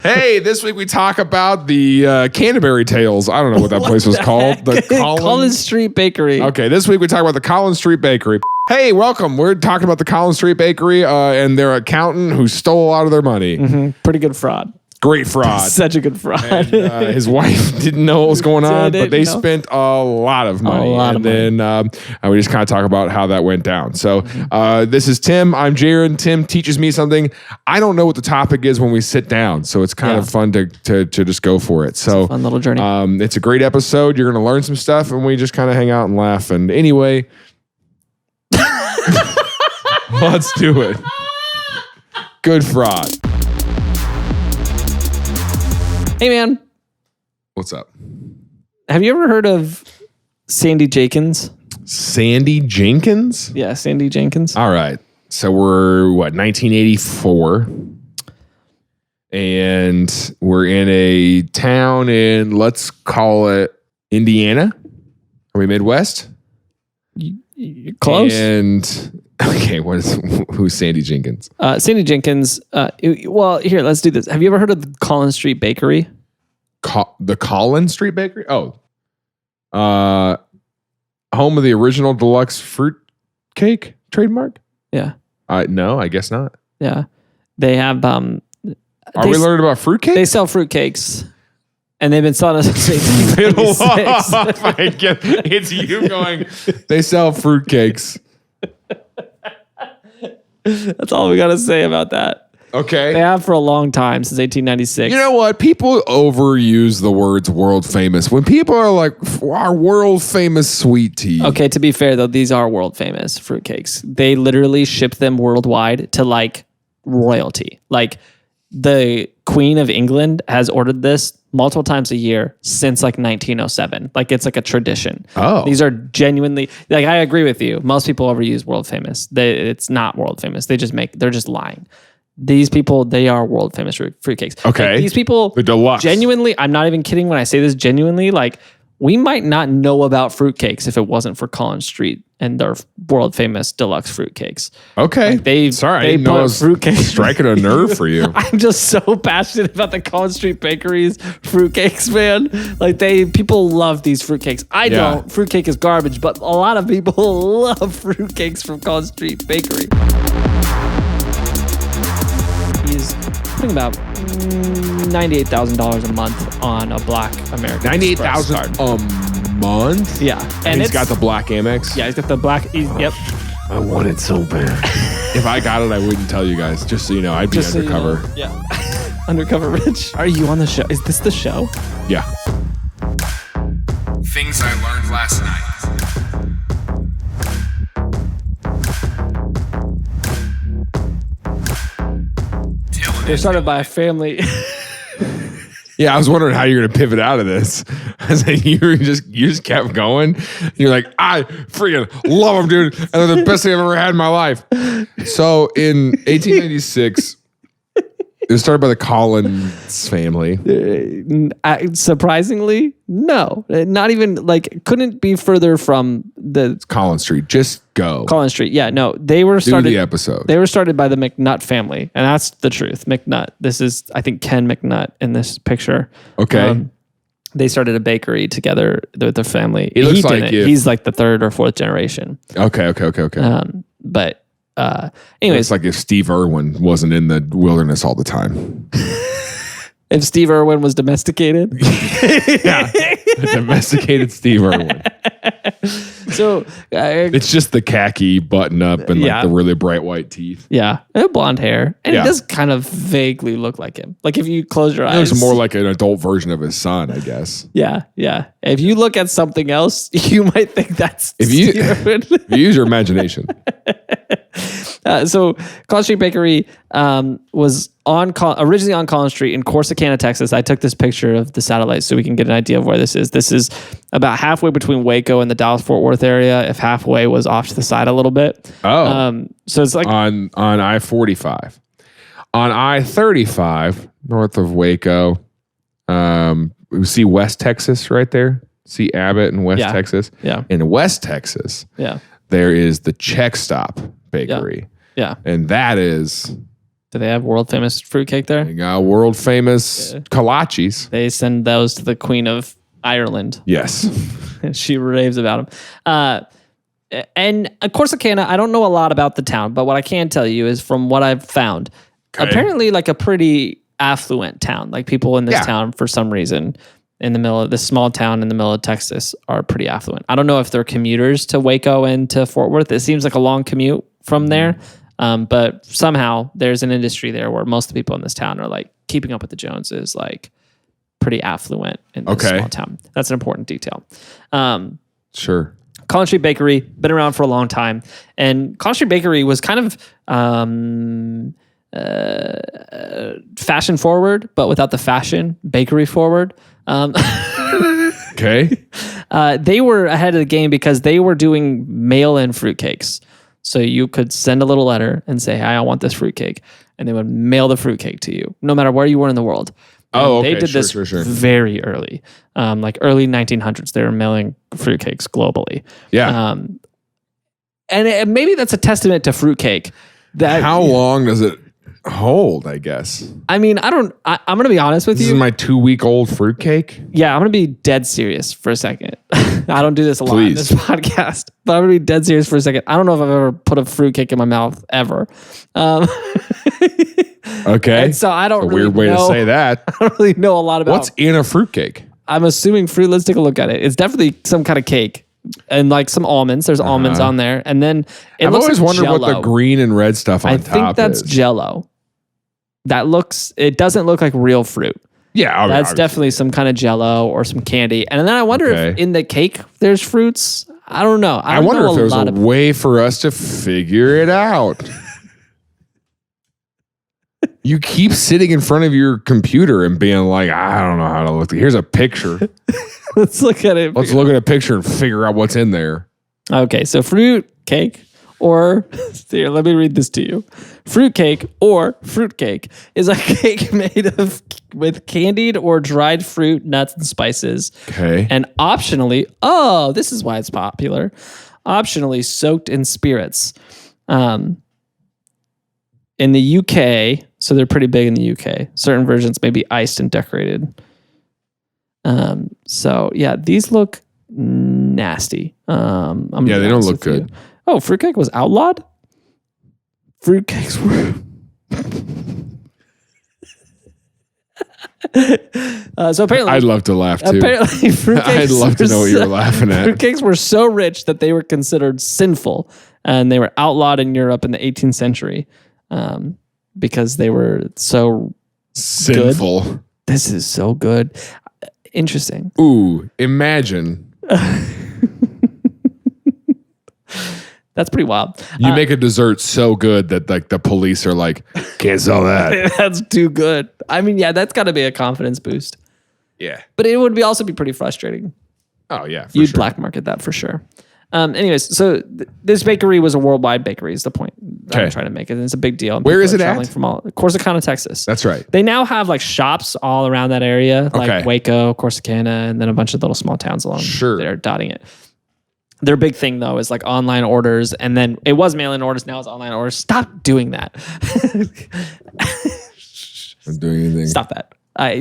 Hey, this week we talk about the Canterbury Tales. I don't know what that place was called. The Collin Street Bakery. Okay, this week we talk about the Collin Street Bakery. Hey, welcome. We're talking about the Collin Street Bakery and their accountant who stole a lot of their money. Mm-hmm. Pretty good fraud. Great fraud. Such a good fraud. And, his wife didn't know what was going on, but they spent a lot of money. Then we just kind of talk about how that went down. So this is Tim. I'm Jaron. Tim teaches me something. I don't know what the topic is when we sit down, so it's kind of fun to just go for it. So fun little journey. It's a great episode. You're going to learn some stuff, and we just kind of hang out and laugh. And anyway, let's do it. Good fraud. Hey, man. What's up? Have you ever heard of Sandy Jenkins? Sandy Jenkins? Yeah, Sandy Jenkins. All right. So we're, 1984? And we're in a town in, let's call it Indiana. Are we Midwest? Close. And, okay, who's Sandy Jenkins? Sandy Jenkins. Well, here, let's do this. Have you ever heard of the Collin Street Bakery? The Collin Street Bakery? Oh. Home of the original deluxe fruit cake trademark? Yeah. No, I guess not. Yeah. They have... Are we learning about fruitcakes? They sell fruitcakes. And they've been selling us since Fiddle Off. I get it's you going, they sell fruitcakes. That's all we got to say about that. Okay. They have for a long time, since 1896. You know what? People overuse the words world famous. When people are like, our world famous sweet tea. Okay, to be fair, though, these are world famous fruitcakes. They literally ship them worldwide to like royalty. Like the Queen of England has ordered this multiple times a year since like 1907. Like it's like a tradition. Oh. These are genuinely, like I agree with you. Most people overuse world famous. It's not world famous. They're just lying. These people, they are world famous fruitcakes. Okay. Like, these people, the deluxe. Genuinely, I'm not even kidding when I say this, genuinely, like we might not know about fruitcakes if it wasn't for Collin Street and their world famous deluxe fruitcakes. Okay. Like they know I was fruitcakes striking a nerve for you. I'm just so passionate about the Collin Street Bakery's fruitcakes, man. Like people love these fruitcakes. I don't. Fruitcake is garbage, but a lot of people love fruitcakes from Collin Street Bakery. He's putting about $98,000 a month on a black American Express card. $98,000 a month? Yeah. And he's got the black Amex? Yeah, he's got the black. Yep. I want it so bad. If I got it, I wouldn't tell you guys. Just so you know, I'd be undercover. So you know. Yeah. Undercover Rich. Are you on the show? Is this the show? Yeah. Things I learned last night. They're started by a family. Yeah, I was wondering how you're gonna pivot out of this. I was like, you just kept going. You're like, I freaking love them, dude, and they're the best thing I've ever had in my life. So in 1896, it was started by the Collins family. Surprisingly, no, not even like couldn't be further from the Collin Street. Just go. Collin Street. Yeah, no, they were started. Do the episode. They were started by the McNutt family, and that's the truth. McNutt. This is, I think, Ken McNutt in this picture. Okay. They started a bakery together with their family. He looks like he's like the third or fourth generation. Okay. But anyways, it's like if Steve Irwin wasn't in the wilderness all the time. If Steve Irwin was domesticated. Yeah. Domesticated Steve Irwin. So it's just the khaki button up and like the really bright white teeth. Yeah. And blonde hair. And it does kind of vaguely look like him. Like if you close your eyes. It looks more like an adult version of his son, I guess. Yeah. Yeah. If you look at something else, you might think that's Steve Irwin. If you use your imagination. So Collin Street Bakery was originally on Collin Street in Corsicana, Texas. I took this picture of the satellite so we can get an idea of where this is. This is about halfway between Waco and the Dallas-Fort Worth area, if halfway was off to the side a little bit. Oh. So it's like... On I-45. On I-35, north of Waco, we see West Texas right there. See Abbott in West Texas. Yeah. In West Texas, there is the Check Stop Bakery. Yeah. And that is Do they have world famous fruitcake there? They got world famous kolaches. They send those to the Queen of Ireland. Yes. She raves about them. And Corsicana, I don't know a lot about the town, but what I can tell you is from what I've found, apparently like a pretty affluent town. Like people in this town, for some reason, in the middle of this small town in the middle of Texas, are pretty affluent. I don't know if they're commuters to Waco and to Fort Worth. It seems like a long commute from there. But somehow there's an industry there where most of the people in this town are like keeping up with the Joneses, like pretty affluent in this small town. That's an important detail. Sure. Collin Street Bakery, been around for a long time. And Collin Street Bakery was kind of fashion forward, but without the fashion, bakery forward. Okay. They were ahead of the game because they were doing mail-in fruitcakes. So you could send a little letter and say, hey, I want this fruitcake. And they would mail the fruitcake to you, no matter where you were in the world. Oh, okay. They did this very early, like early 1900s. They were mailing fruitcakes globally. Yeah. And maybe that's a testament to fruitcake. How long does it hold, I guess? I mean, I'm going to be honest with you. This is my 2-week-old fruitcake? Yeah, I'm going to be dead serious for a second. I don't do this a lot in this podcast, but I'm going to be dead serious for a second. I don't know if I've ever put a fruitcake in my mouth, ever. Okay. And so I don't really weird way know, to say that. I don't really know a lot about What's in a fruitcake? I'm assuming fruit. Let's take a look at it. It's definitely some kind of cake and like some almonds. There's almonds on there. And then I've always wondered Jell-O. what the green and red stuff on top is. I think that's Jell-O. It doesn't look like real fruit. Yeah. That's definitely some kind of Jell-O or some candy. And then I wonder if in the cake there's fruits. I don't know. I wonder if there's a way for us to figure it out. You keep sitting in front of your computer and being like, I don't know how to look. Here's a picture. Let's look at it. Let's look at a picture and figure out what's in there. Okay, so fruit cake or here, let me read this to you. Fruit cake or fruitcake is a cake made with candied or dried fruit, nuts, and spices. Okay. And optionally, this is why it's popular. Optionally soaked in spirits. In the UK, so they're pretty big in the UK. Certain versions may be iced and decorated. So yeah, these look nasty. They don't look good. Oh, fruitcake was outlawed? Fruitcakes were... so apparently... I'd love to laugh too. Apparently fruitcakes... I'd love to know what you were laughing at. Fruitcakes were so rich that they were considered sinful. And they were outlawed in Europe in the 18th century. Because they were so sinful. Good. This is so good. Interesting. Ooh, imagine. That's pretty wild. You make a dessert so good that like the police are like, can't sell that. That's too good. I mean, yeah, that's got to be a confidence boost. Yeah. But it would also be pretty frustrating. Oh, yeah. You'd black market that for sure. Anyways, so this bakery was a worldwide bakery is the point I'm trying to make. And it's a big deal. Where is it at? From Corsicana, Texas. That's right. They now have like shops all around that area, like Waco, Corsicana, and then a bunch of little small towns along there dotting it. Their big thing though is like online orders, and then it was mail-in orders, now it's online orders. Stop doing that. I'm doing anything. Stop that.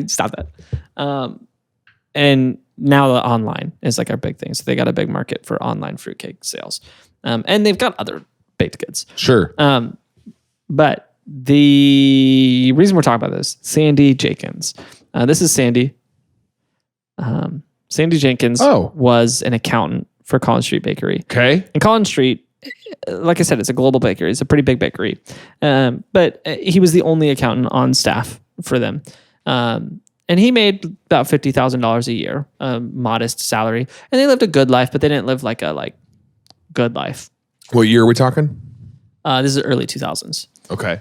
Stop that. And now the online is like our big thing. So they got a big market for online fruitcake sales. And they've got other baked goods. Sure. But the reason we're talking about this, Sandy Jenkins. This is Sandy. Sandy Jenkins was an accountant for Collin Street Bakery. Okay. And Collin Street, like I said, it's a global bakery. It's a pretty big bakery. But he was the only accountant on staff for them. And he made about $50,000 a year, modest salary. And they lived a good life, but they didn't live like a good life. What year are we talking? This is early 2000s. Okay.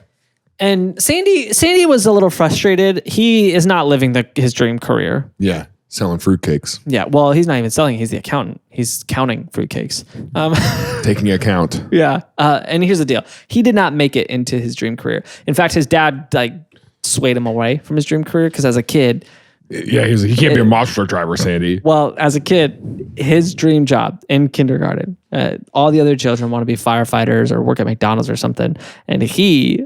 And Sandy was a little frustrated. He is not living his dream career. Yeah. Selling fruitcakes. Yeah. Well, he's not even selling. He's the accountant. He's counting fruitcakes. Taking account. Yeah. And here's the deal. He did not make it into his dream career. In fact, his dad swayed him away from his dream career because as a kid, Yeah, he's like, you can't be a monster truck driver, Sandy. Well, as a kid, his dream job in kindergarten, all the other children want to be firefighters or work at McDonald's or something. And he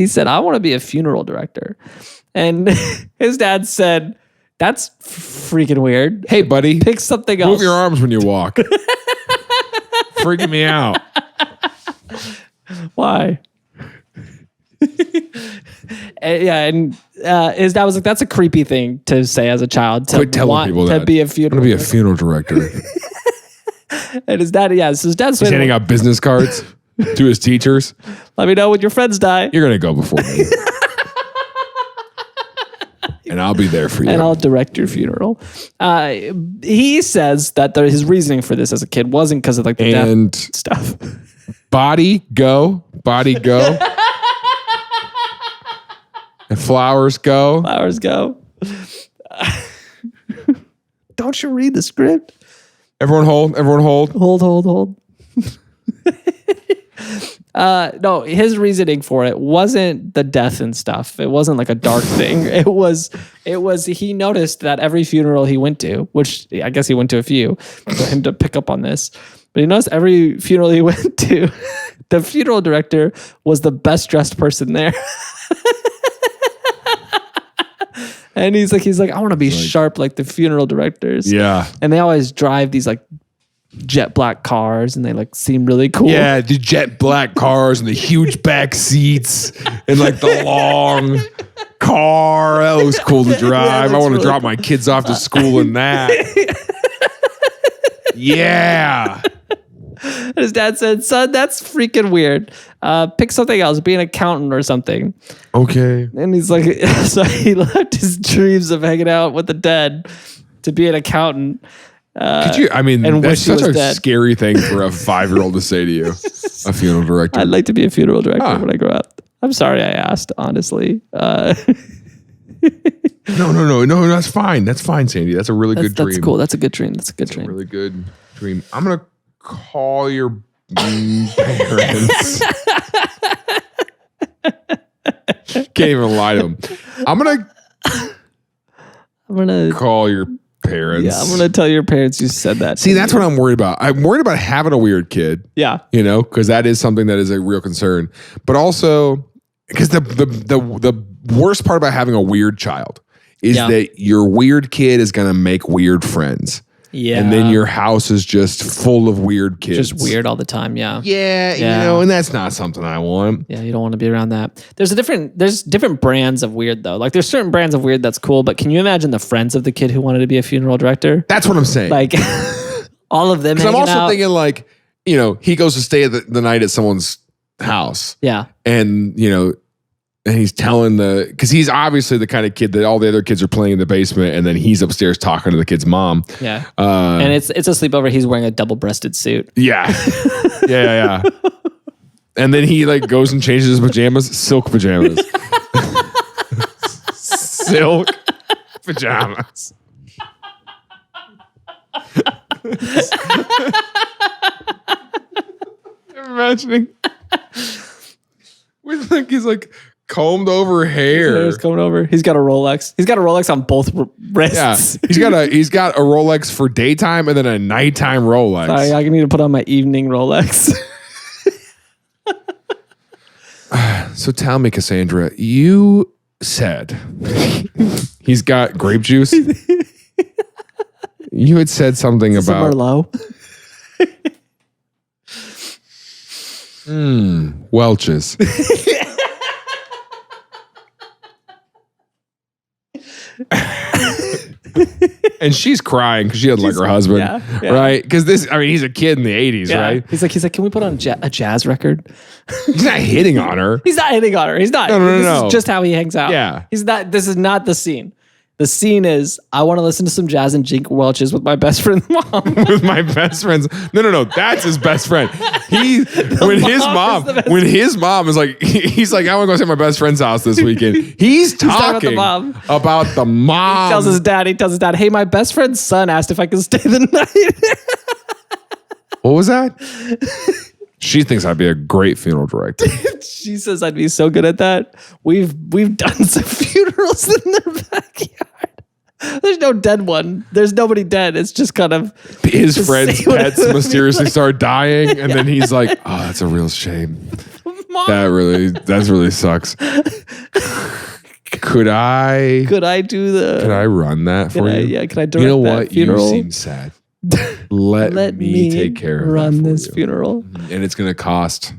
said, I want to be a funeral director. And his dad said, that's freaking weird. Hey, buddy. Pick something else. Move your arms when you walk. Freaking me out. Why? And his dad was like, that's a creepy thing to say as a child. To Quit telling people that. Be a funeral. I'm going to be a funeral director. And his dad, so his dad's He's handing out business cards to his teachers. Let me know when your friends die. You're going to go before me. And I'll be there for you. And I'll direct your funeral. He says that his reasoning for this as a kid wasn't because of like the death stuff. Body go. And flowers go. Don't you read the script? Everyone hold. Hold. No, his reasoning for it wasn't the death and stuff. It wasn't like a dark thing. It was he noticed that every funeral he went to, which I guess he went to a few for him to pick up on this, but he noticed every funeral he went to, the funeral director was the best dressed person there. And he's like, I want to be sharp like the funeral directors. Yeah. And they always drive these like jet black cars and they like seem really cool. Yeah, the jet black cars and the huge back seats and like the long car. That was cool to drive. I want to really drop my kids off to school in that. Yeah. And his dad said, son, that's freaking weird. Pick something else, be an accountant or something. Okay. And he's like, so he left his dreams of hanging out with the dead to be an accountant. Could you? I mean, that's such a scary thing for a 5-year-old to say to you, a funeral director. I'd like to be a funeral director when I grow up. I'm sorry I asked, honestly. No, that's fine. That's fine, Sandy. That's a really good dream. That's cool. That's a good dream. That's a really good dream. I'm going to call your parents. Can't even lie to them. I'm gonna call your parents. Yeah, I'm gonna tell your parents you said that. See, that's what I'm worried about. I'm worried about having a weird kid. Yeah, because that is something that is a real concern. But also, because the worst part about having a weird child is that your weird kid is gonna make weird friends. Yeah. And then your house is just full of weird kids. Just weird all the time, yeah. Yeah, and that's not something I want. Yeah, you don't want to be around that. There's different brands of weird though. Like there's certain brands of weird that's cool, but can you imagine the friends of the kid who wanted to be a funeral director? That's what I'm saying. Like all of them hanging out. I'm also thinking like, he goes to stay the night at someone's house. Yeah. And, and he's telling because he's obviously the kind of kid that all the other kids are playing in the basement, and then he's upstairs talking to the kid's mom. Yeah, and it's a sleepover. He's wearing a double-breasted suit. Yeah, yeah. And then he like goes and changes his pajamas, silk pajamas, silk pajamas. I'm imagining with he's like. Combed over hair. He's combed over. He's got a Rolex. He's got a Rolex on both wrists. Yeah. He's got a Rolex for daytime and then a nighttime Rolex. Sorry, I need to put on my evening Rolex. So tell me, Cassandra, you said he's got grape juice. You had said something about Merlot. Welch's. And she's crying because she doesn't like her husband, right? Because he's a kid in the 80s, right? He's like, can we put on a jazz record? He's not hitting on her. He's not hitting on her. He's not. No. This is just how he hangs out. Yeah. He's not. This is not the scene. The scene is, I want to listen to some jazz and drink Welch's with my best friend's mom. With my best friend's. No. That's his best friend. When his mom is like, he's like, I want to go to my best friend's house this weekend. He's talking about the mom. He tells his dad, hey, my best friend's son asked if I could stay the night. What was that? She thinks I'd be a great funeral director. She says I'd be so good at that. We've done some funerals in their backyard. no dead one. There's nobody dead. It's just kind of his friend's pets mysteriously start dying, and then he's like, "Oh, that's a real shame. Mom. That really sucks." Could I do the? Could I run that for you? Yeah, can I direct You know that what? funeral? You seem sad. Let me take care of run that for this you. funeral. And it's gonna cost.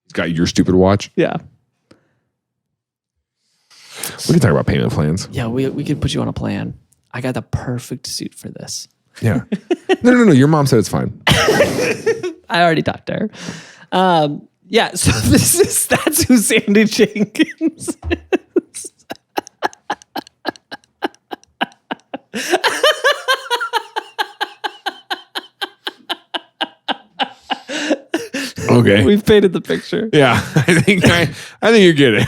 It's got your stupid watch. Yeah. We can talk about payment plans. Yeah, we could put you on a plan. I got the perfect suit for this. Yeah. No. Your mom said it's fine. I already talked to her. Yeah, so that's who Sandy Jenkins is. Okay. We've painted the picture. Yeah, I think you get it.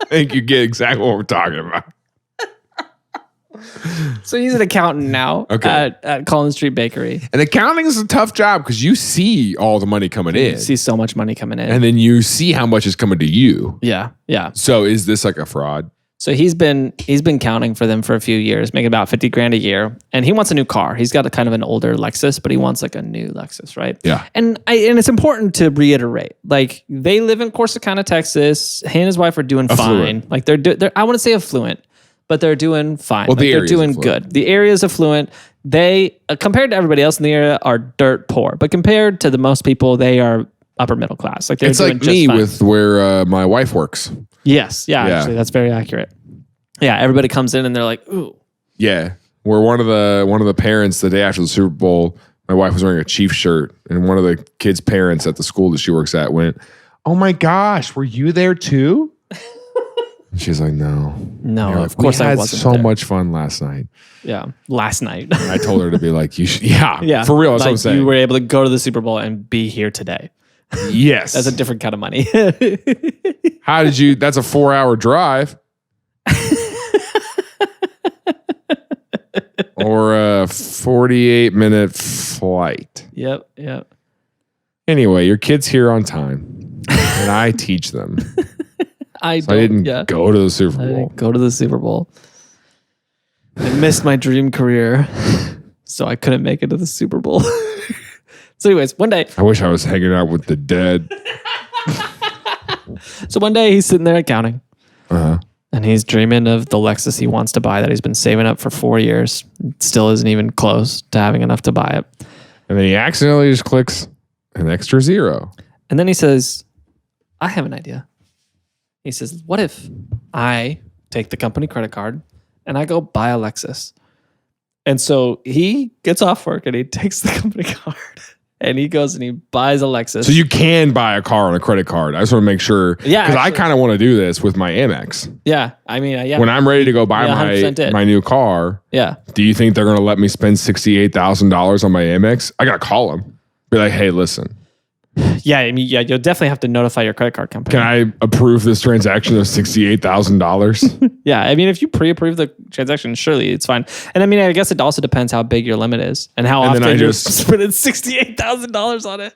I think you get exactly what we're talking about. So he's an accountant now at Collin Street Bakery. And accounting is a tough job because you see all the money coming in. You see so much money coming in. And then you see how much is coming to you. Yeah. So is this like a fraud? So he's been counting for them for a few years, making about $50,000 a year, and he wants a new car. He's got a kind of an older Lexus, but he wants like a new Lexus, right? Yeah. And it's important to reiterate, like they live in Corsicana, Texas. He and his wife are doing Affluent. fine. Like they're I want to say affluent, but they're doing fine. Well, like, they're doing affluent. good. The area is affluent. They compared to everybody else in the area are dirt poor, but compared to the most people, they are upper middle class. Like they're It's doing like just me fine. with where my wife works. Yes. Yeah. Actually, that's very accurate. Yeah. Everybody comes in and they're like, ooh. Yeah, where one of the parents the day after the Super Bowl, my wife was wearing a Chiefs shirt, and one of the kids' parents at the school that she works at went, "Oh my gosh, were you there too?" And she's like, "No, No, of course we I had wasn't so there." much fun last night." Yeah, last night. And I told her to be like, "You should, yeah, for real." That's like what I'm saying. you were able to go to the Super Bowl and be here today. Yes, That's a different kind of money. How did you? That's a 4-hour drive. Or a 48-minute flight. Yep. Anyway, your kid's here on time, and I teach them. I didn't go to the Super I Bowl. didn't go to the Super Bowl. I missed my dream career, so I couldn't make it to the Super Bowl. So anyways, one day. I wish I was hanging out with the dead. So one day he's sitting there accounting. Uh-huh. And he's dreaming of the Lexus he wants to buy that he's been saving up for 4 years. Still isn't even close to having enough to buy it. And then he accidentally just clicks an extra 0. And then he says, I have an idea. He says, what if I take the company credit card and I go buy a Lexus? And so he gets off work and he takes the company card and he goes and he buys a Lexus. So you can buy a car on a credit card. I just want to make sure. Yeah, Because I actually. kind of want to do this with my Amex. Yeah. I mean, yeah. When I'm ready to go buy Yeah, 100% did. my new car, Yeah. do you think they're going to let me spend $68,000 on my Amex? I got to call them. Be like, hey, listen. Yeah. I mean, yeah, you'll definitely have to notify your credit card company. Can I approve this transaction of $68,000? Yeah, I mean, if you pre-approve the transaction, surely it's fine. And I mean, I guess it also depends how big your limit is and how And then often I you're just- spending $68,000 on it.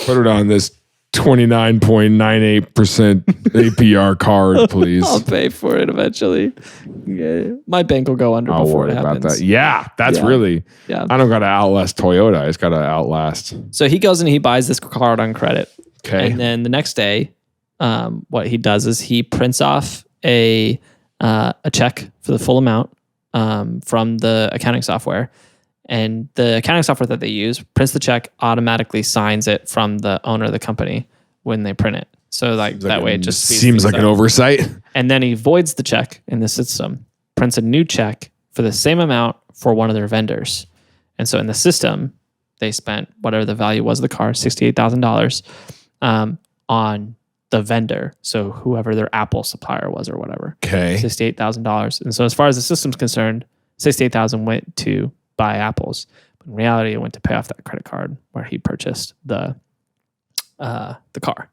Put it on this 29.98% APR card, please. I'll pay for it eventually. Yeah, my bank will go under I'll before worry it happens. about that. Yeah, that's Yeah. really. Yeah. I don't got to outlast Toyota. I just got to outlast. So he goes and he buys this card on credit. Okay. And then the next day, what he does is he prints off a check for the full amount from the accounting software. And the accounting software that they use prints the check, automatically signs it from the owner of the company when they print it. So that way it just speeds seems things like an up. oversight. And then he voids the check in the system, prints a new check for the same amount for one of their vendors. And so in the system, they spent whatever the value was of the car, $68,000, on the vendor. So whoever their Apple supplier was or whatever. Okay. $68,000. And so as far as the system's concerned, $68,000 went to buy apples. But in reality, it went to pay off that credit card where he purchased the car.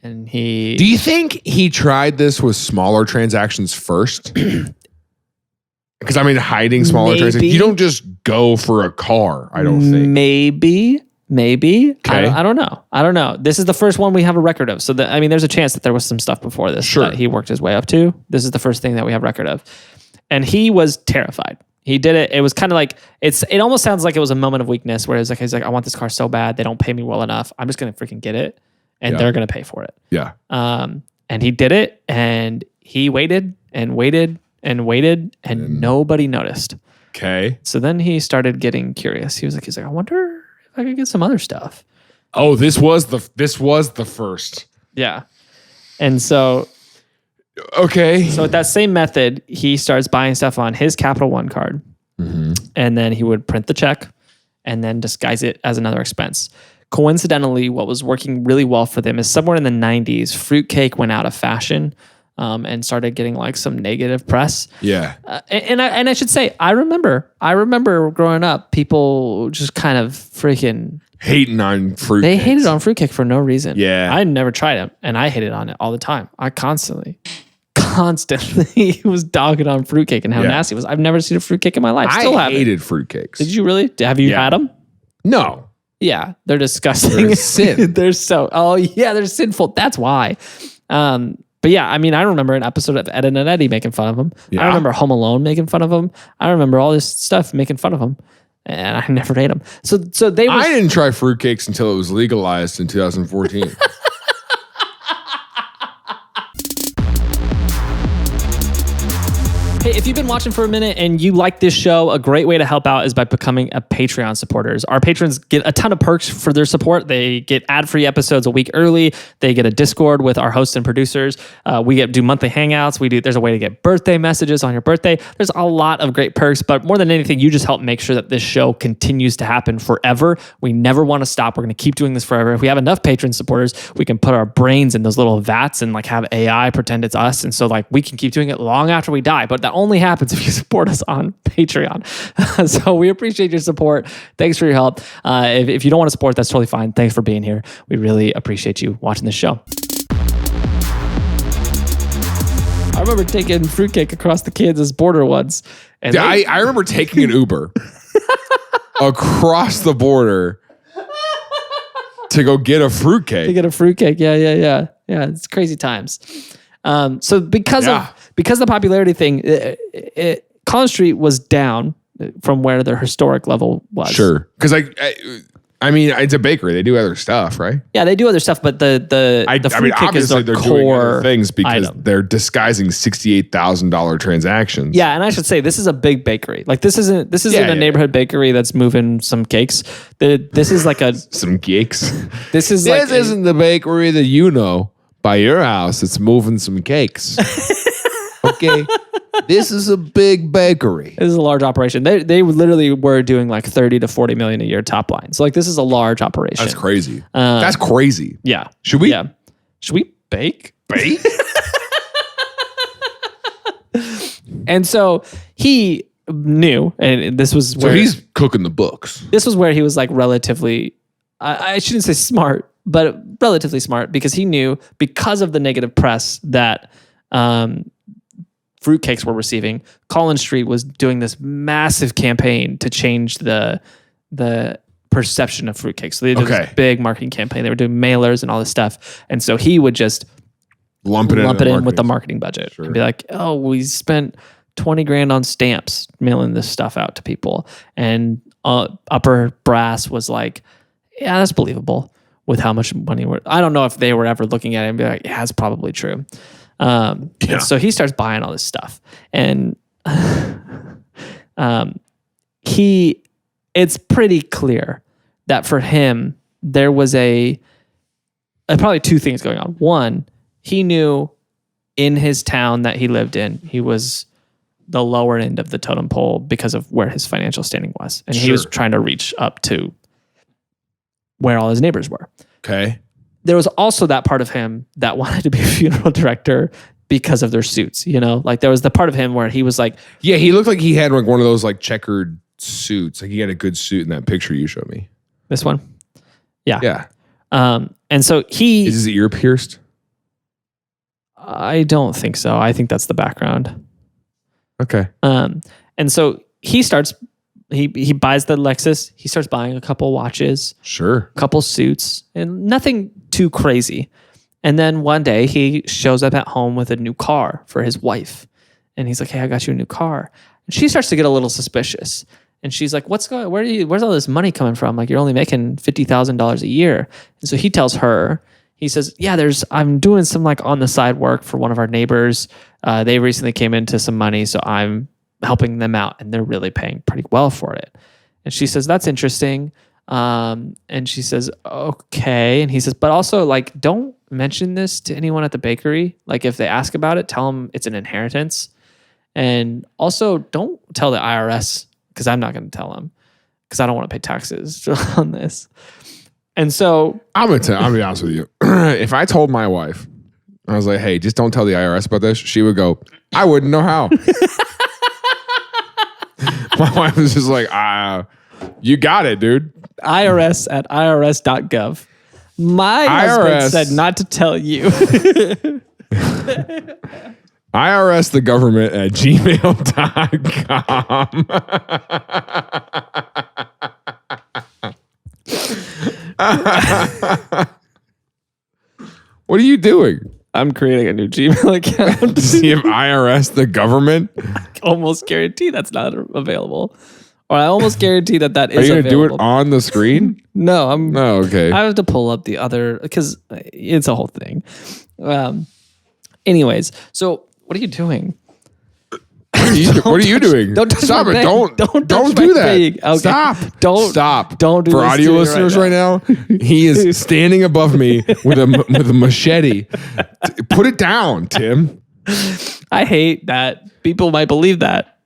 And Do you think he tried this with smaller transactions first? Because I mean, hiding smaller transactions, you don't just go for a car. I don't think. Maybe, Maybe. Okay. I don't know. I don't know. This is the first one we have a record of. So there's a chance that there was some stuff before this that he worked his way up to. This is the first thing that we have record of. And he was terrified. He did it. It was kind of like, it almost sounds like it was a moment of weakness where he's like, I want this car so bad. They don't pay me well enough. I'm just going to freaking get it. And they're going to pay for it. Yeah. And he did it. And he waited and waited and waited. And nobody noticed. Okay. So then he started getting curious. He's like, I wonder if I could get some other stuff. Oh, this was the first. Yeah. And so okay. So with that same method, he starts buying stuff on his Capital One card. Mm-hmm. And then he would print the check and then disguise it as another expense. Coincidentally, what was working really well for them is somewhere in the 90s, fruitcake went out of fashion and started getting like some negative press. Yeah. And I should say, I remember growing up, people just kind of freaking hating on fruit. They hated on fruitcake for no reason. Yeah. I never tried it, and I hated on it all the time. I constantly was dogging on fruitcake and how nasty it was. I've never seen a fruitcake in my life. Still I hated fruitcakes. Did you really? Have you had them? No. Yeah, they're disgusting. They're sin. They're sinful. That's why. But yeah, I mean, I remember an episode of Ed and Eddie making fun of them. Yeah. I remember Home Alone making fun of them. I remember all this stuff making fun of them. And I never ate them. So they were... I didn't try fruitcakes until it was legalized in 2014. Hey, if you've been watching for a minute and you like this show, a great way to help out is by becoming a Patreon supporters. Our patrons get a ton of perks for their support. They get ad-free episodes a week early. They get a Discord with our hosts and producers. We do monthly hangouts. There's a way to get birthday messages on your birthday. There's a lot of great perks, but more than anything, you just help make sure that this show continues to happen forever. We never want to stop. We're going to keep doing this forever. If we have enough patron supporters, we can put our brains in those little vats and like have AI pretend it's us. And so like we can keep doing it long after we die. But that only happens if you support us on Patreon. So we appreciate your support. Thanks for your help. If you don't want to support, that's totally fine. Thanks for being here. We really appreciate you watching this show. I remember taking fruitcake across the Kansas border once. And I remember taking an Uber across the border to go get a fruitcake. Yeah. It's crazy times. So because of the popularity thing, Collin Street was down from where their historic level was. Sure, because I mean, it's a bakery. They do other stuff, right? Yeah, they do other stuff, but the fruitcake is their they're core doing other things because item. they're disguising $68,000 transactions. Yeah, and I should say this is a big bakery. Like this isn't a neighborhood bakery that's moving some cakes. This is like some cakes. This isn't the bakery that you know by your house. It's moving some cakes. Okay. This is a big bakery. This is a large operation. They literally were doing like 30 to 40 million a year top line. So like this is a large operation. That's crazy. That's crazy. Yeah. Should we? Yeah. Should we bake? Bake? And so he knew, and this was where he's cooking the books. This was where he was like relatively, I shouldn't say smart, but relatively smart, because he knew, because of the negative press that fruitcakes were receiving, Collin Street was doing this massive campaign to change the perception of fruitcakes. So they did this big marketing campaign. They were doing mailers and all this stuff. And so he would just lump it in with the marketing budget. Sure. And be like, oh, we spent 20 grand on stamps mailing this stuff out to people. And upper brass was like, yeah, that's believable with how much money I don't know if they were ever looking at it and be like, yeah, it's probably true. And so he starts buying all this stuff, and it's pretty clear that for him there was probably two things going on. One, he knew in his town that he lived in, he was the lower end of the totem pole because of where his financial standing was, and he was trying to reach up to where all his neighbors were. Okay. There was also that part of him that wanted to be a funeral director because of their suits, you know? Like there was the part of him where he was like... Yeah, he looked like he had like one of those like checkered suits. Like he had a good suit in that picture you showed me. This one? Yeah. Yeah. And so he... Is his ear pierced? I don't think so. I think that's the background. Okay. And so he starts he buys the Lexus. He starts buying a couple watches, Sure. a couple suits, and nothing too crazy. And then one day he shows up at home with a new car for his wife. And he's like, hey, I got you a new car. And she starts to get a little suspicious. And she's like, where's all this money coming from? Like, you're only making $50,000 a year. And so he tells her, he says, yeah, I'm doing some like on the side work for one of our neighbors. They recently came into some money, so I'm helping them out, and they're really paying pretty well for it. And she says, that's interesting. And she says, okay. And he says, but also like, don't mention this to anyone at the bakery. Like if they ask about it, tell them it's an inheritance. And also don't tell the IRS, because I'm not going to tell them, because I don't want to pay taxes on this. And so I'll be honest with you. If I told my wife, I was like, hey, just don't tell the IRS about this, she would go, I wouldn't know how. My wife was just like, you got it, dude. IRS at irs.gov. My husband said not to tell you. IRS the government at gmail.com. What are you doing? I'm creating a new Gmail account. To see if IRS the government? I almost guarantee that's not available. Or I almost guarantee that is available. Are you going to do it on the screen? No, Oh, okay. I have to pull up the other, because it's a whole thing. Anyways, so what are you doing? What are you doing? Don't touch Stop my it. bag. Don't touch do my that. bag. Okay. Stop. Don't do For this audio to me listeners right now, he is standing above me with a machete. Put it down, Tim. I hate that people might believe that.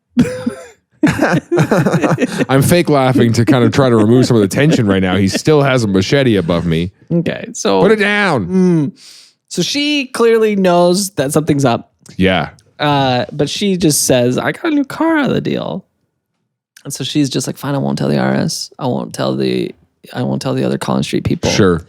I'm fake laughing to kind of try to remove some of the tension right now. He still has a machete above me. Okay, so put it down. So she clearly knows that something's up. Yeah. But she just says, I got a new car out of the deal. And so she's just like, fine, I won't tell the IRS. I won't tell the other Collin Street people. Sure.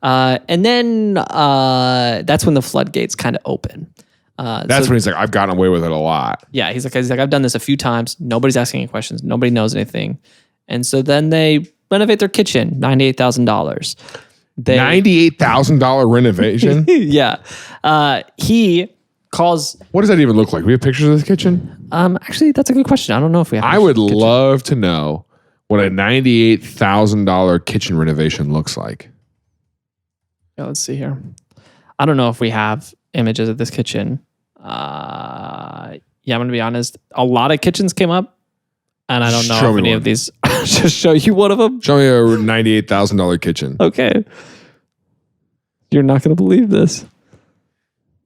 And then that's when the floodgates kind of open. That's when he's like, I've gotten away with it a lot. Yeah, he's like, I've done this a few times. Nobody's asking any questions. Nobody knows anything. And so then they renovate their kitchen, $98,000. $98,000 renovation? Yeah. He calls. What does that even look like? We have pictures of this kitchen? Actually, that's a good question. I don't know if we have. I would love to know what a $98,000 kitchen renovation looks like. Yeah, let's see here. I don't know if we have images of this kitchen. Yeah, I'm going to be honest. A lot of kitchens came up, and I don't know if any of these. Just show you one of them. Show me a $98,000 kitchen. Okay. You're not going to believe this.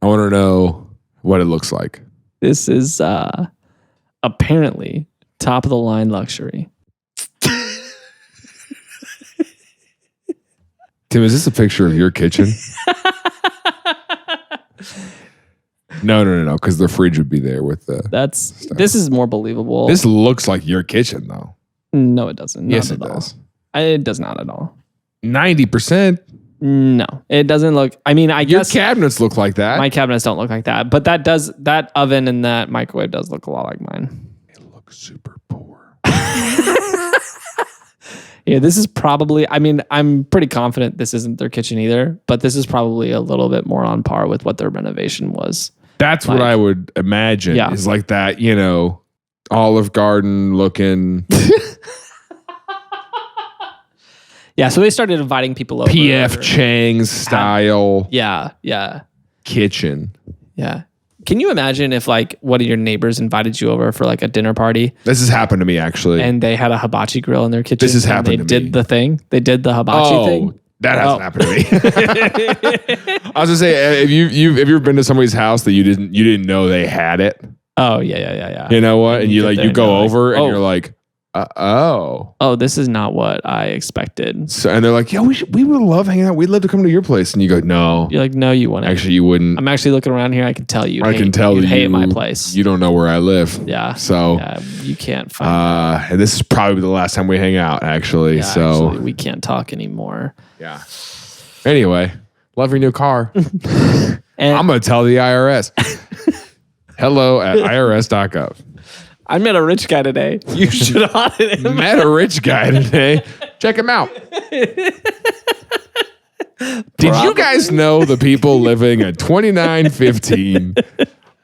I want to know what it looks like. This is apparently top of the line luxury. Tim, is this a picture of your kitchen? No, because the fridge would be there with the. This is more believable. This looks like your kitchen, though. No, it doesn't. Yes, it does. It does not at all. 90%. No, it doesn't look. I mean, I guess your cabinets look like that. My cabinets don't look like that, but that oven and that microwave does look a lot like mine. It looks super poor. Yeah, this is probably. I mean, I'm pretty confident this isn't their kitchen either, but this is probably a little bit more on par with what their renovation was. That's like, what I would imagine. Yeah. Is like that, Olive Garden looking. Yeah, so they started inviting people over. P.F. Chang's style. Yeah. Kitchen. Yeah. Can you imagine if one of your neighbors invited you over for a dinner party? This has happened to me actually. And they had a hibachi grill in their kitchen. This has happened to me. They did the thing. They did the hibachi thing. That hasn't happened to me. I was gonna say, have you ever been to somebody's house that you didn't know they had it? Oh yeah. You know what? And you go over and you're like, oh, this is not what I expected. So, and they're like, yeah, we would love hanging out. We'd love to come to your place. And you go, no. You're like, no, you wouldn't. Actually, you wouldn't. I'm actually looking around here. I can tell you. You hate my place. You don't know where I live. Yeah. So you can't find. And this is probably the last time we hang out. Actually, yeah, so actually, we can't talk anymore. Yeah. Anyway, love your new car. And I'm gonna tell the IRS. Hello at irs.gov. I met a rich guy today. You should audit him. Met a rich guy today. Check him out. Did you guys know the people living at 2915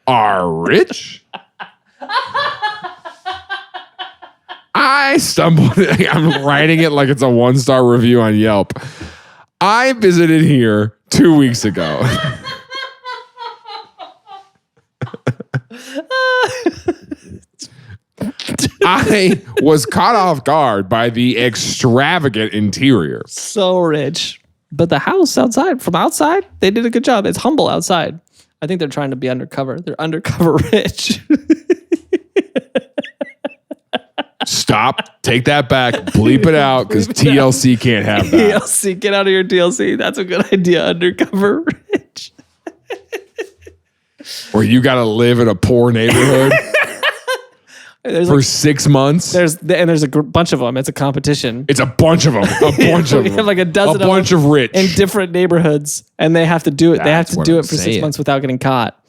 are rich? I stumbled. I'm writing it like it's a 1-star review on Yelp. I visited here 2 weeks ago. I was caught off guard by the extravagant interior. So rich. But the house outside, from outside, they did a good job. It's humble outside. I think they're trying to be undercover. They're undercover rich. Stop. Take that back. Bleep it out because TLC can't have that. TLC, get out of your TLC. That's a good idea. Undercover rich. Where you got to live in a poor neighborhood for 6 months. There's a bunch of them. It's a competition. It's a bunch of them. A bunch of We them. have like a dozen A bunch of rich. in different neighborhoods, and they have to do it. They have That's to what do I'm it for saying. 6 months without getting caught.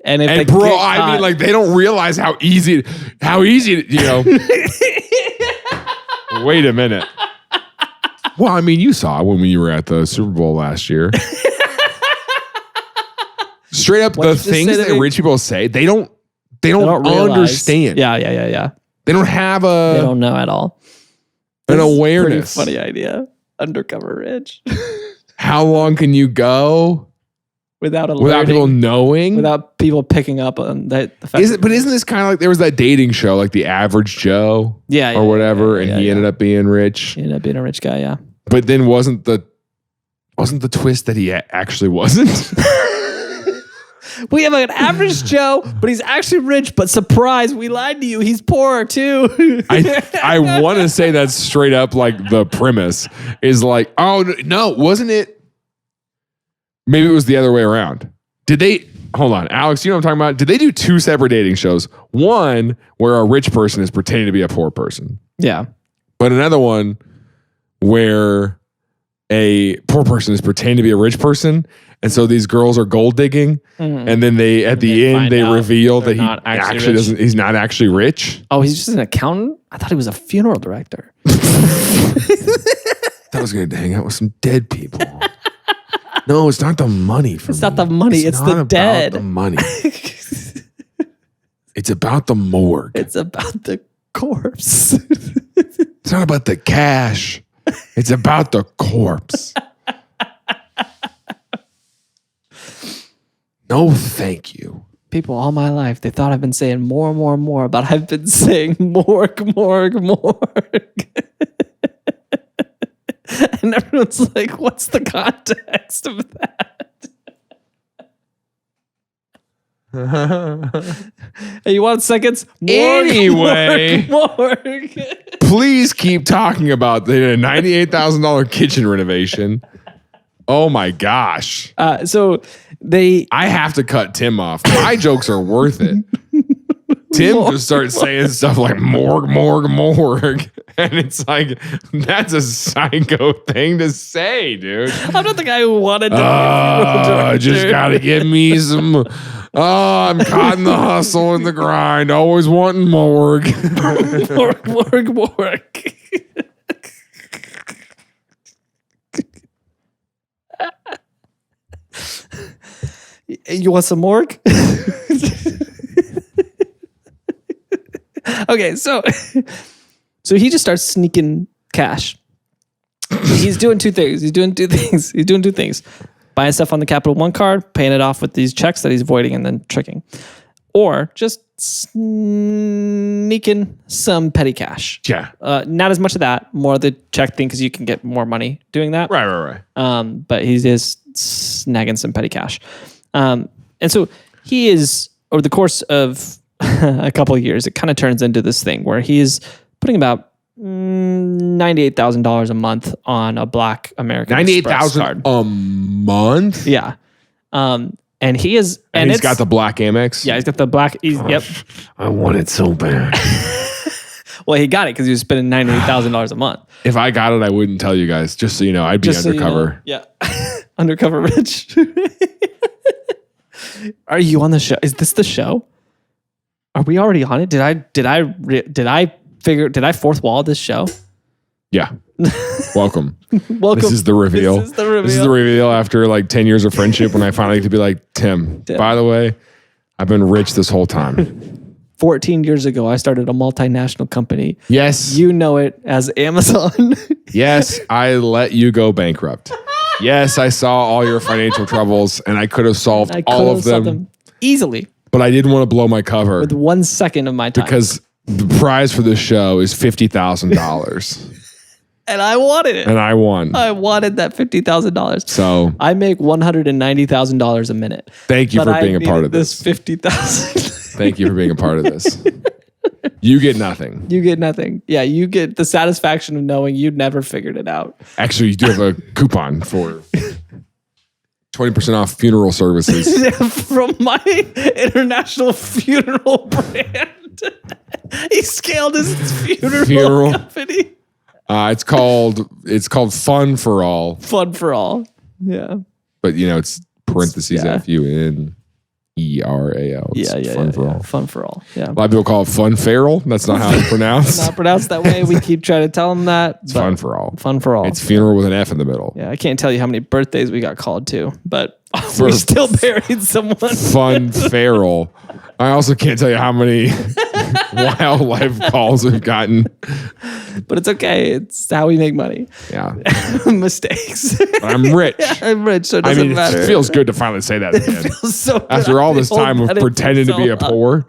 And if they And bro, get I caught, mean, like they don't realize how easy, you know. Wait a minute. Well, I mean, you saw when you were at the Super Bowl last year. Straight up, the things that rich people say, they don't realize. understand. Yeah. They don't have They don't know at all. an This is a awareness. Pretty funny idea. Undercover rich. How long can you go without without people knowing? without people picking up on that. The fact Isn't this kind of like there was that dating show, like The Average Joe, yeah, or whatever, yeah, and he ended up being rich. He ended up being a rich guy. Yeah. But then wasn't the twist that he actually wasn't? We have an average Joe, but he's actually rich. But surprise, we lied to you. He's poor too. I want to say that's straight up like the premise is like, oh no, wasn't it? Maybe it was the other way around. Did they? Hold on, Alex, you know what I'm talking about? Did they do 2 separate dating shows? One where a rich person is pretending to be a poor person. Yeah. But another one where a poor person is pretending to be a rich person. And so these girls are gold digging. Mhm. And then they, at the end, they reveal that he not actually actually rich. doesn't, he's not actually rich. Oh, he's just an accountant? I thought he was a funeral director. I was going to hang out with some dead people. No, it's not the money for It's not the money, it's not the about dead. the money. It's about the morgue. It's about the corpse. It's not about the cash. It's about the corpse. No, thank you. People all my life, they thought I've been saying more and more and more, but I've been saying morgue. And everyone's like, what's the context of that? Hey, you want seconds? Anyway. Morgue. Please keep talking about the $98,000 kitchen renovation. Oh my gosh. So they... I have to cut Tim off. My jokes are worth it. Tim just starts saying stuff like morgue. And it's like, that's a psycho thing to say, dude. I'm not the guy who wanted to be a funeral director. Just gotta get me some. I'm caught in the hustle and the grind. Always wanting morgue. Morgue. You want some morgue? Okay, so he just starts sneaking cash. He's doing two things. He's doing two things. Buying stuff on the Capital One card, paying it off with these checks that he's voiding and then tricking. Or just sneaking some petty cash. Yeah. Not as much of that, more the check thing because you can get more money doing that. Right. But he's just snagging some petty cash. And so he is, over the course of a couple of years, it kind of turns into this thing where he's putting about $98,000 a month on a Black American Express card. $98,000 a month? Yeah. And he is, and he's got the Black Amex? Yeah, he's got the Black. Yep. I want it so bad. Well, he got it because he was spending $98,000 a month. If I got it, I wouldn't tell you guys. Just so you know, I'd be undercover. Yeah. Undercover rich. Are you on the show? Is this the show? Are we already on it? Did I fourth wall this show? Yeah. Welcome. Welcome. This is the reveal. This is the reveal. This is the reveal after like 10 years of friendship when I finally get to be like, Tim, by the way, I've been rich this whole time. 14 years ago, I started a multinational company. Yes. You know it as Amazon. Yes, I let you go bankrupt. Yes, I saw all your financial troubles and I could have solved all of them easily. But I didn't want to blow my cover. With 1 second of my time. Because the prize for this show is $50,000. And I wanted it. And I won. I wanted that $50,000. So I make $190,000 a minute. Thank you for being a part of this. This $50,000. Thank you for being a part of this. You get nothing. You get nothing. Yeah, you get the satisfaction of knowing you never figured it out. Actually, you do have a coupon for 20% off funeral services. From my international funeral brand. He scaled his funeral company. It's called Fun for All. Fun for All. Yeah. But it's parentheses FUNERAL. Yeah. Fun for All. Fun for All. Yeah. A lot of people call it Fun Feral. That's not how it's pronounced. Not pronounced that way. We keep trying to tell them that. It's Fun for All. Fun for All. It's funeral with an F in the middle. Yeah, I can't tell you how many birthdays we got called to, but we still buried someone. Fun Feral. I also can't tell you how many wildlife calls we've gotten. But it's okay. It's how we make money. Yeah. Mistakes. I'm rich. I'm rich, so it doesn't matter. It feels good to finally say that again. It feels so good. After all this time of pretending to be a poor.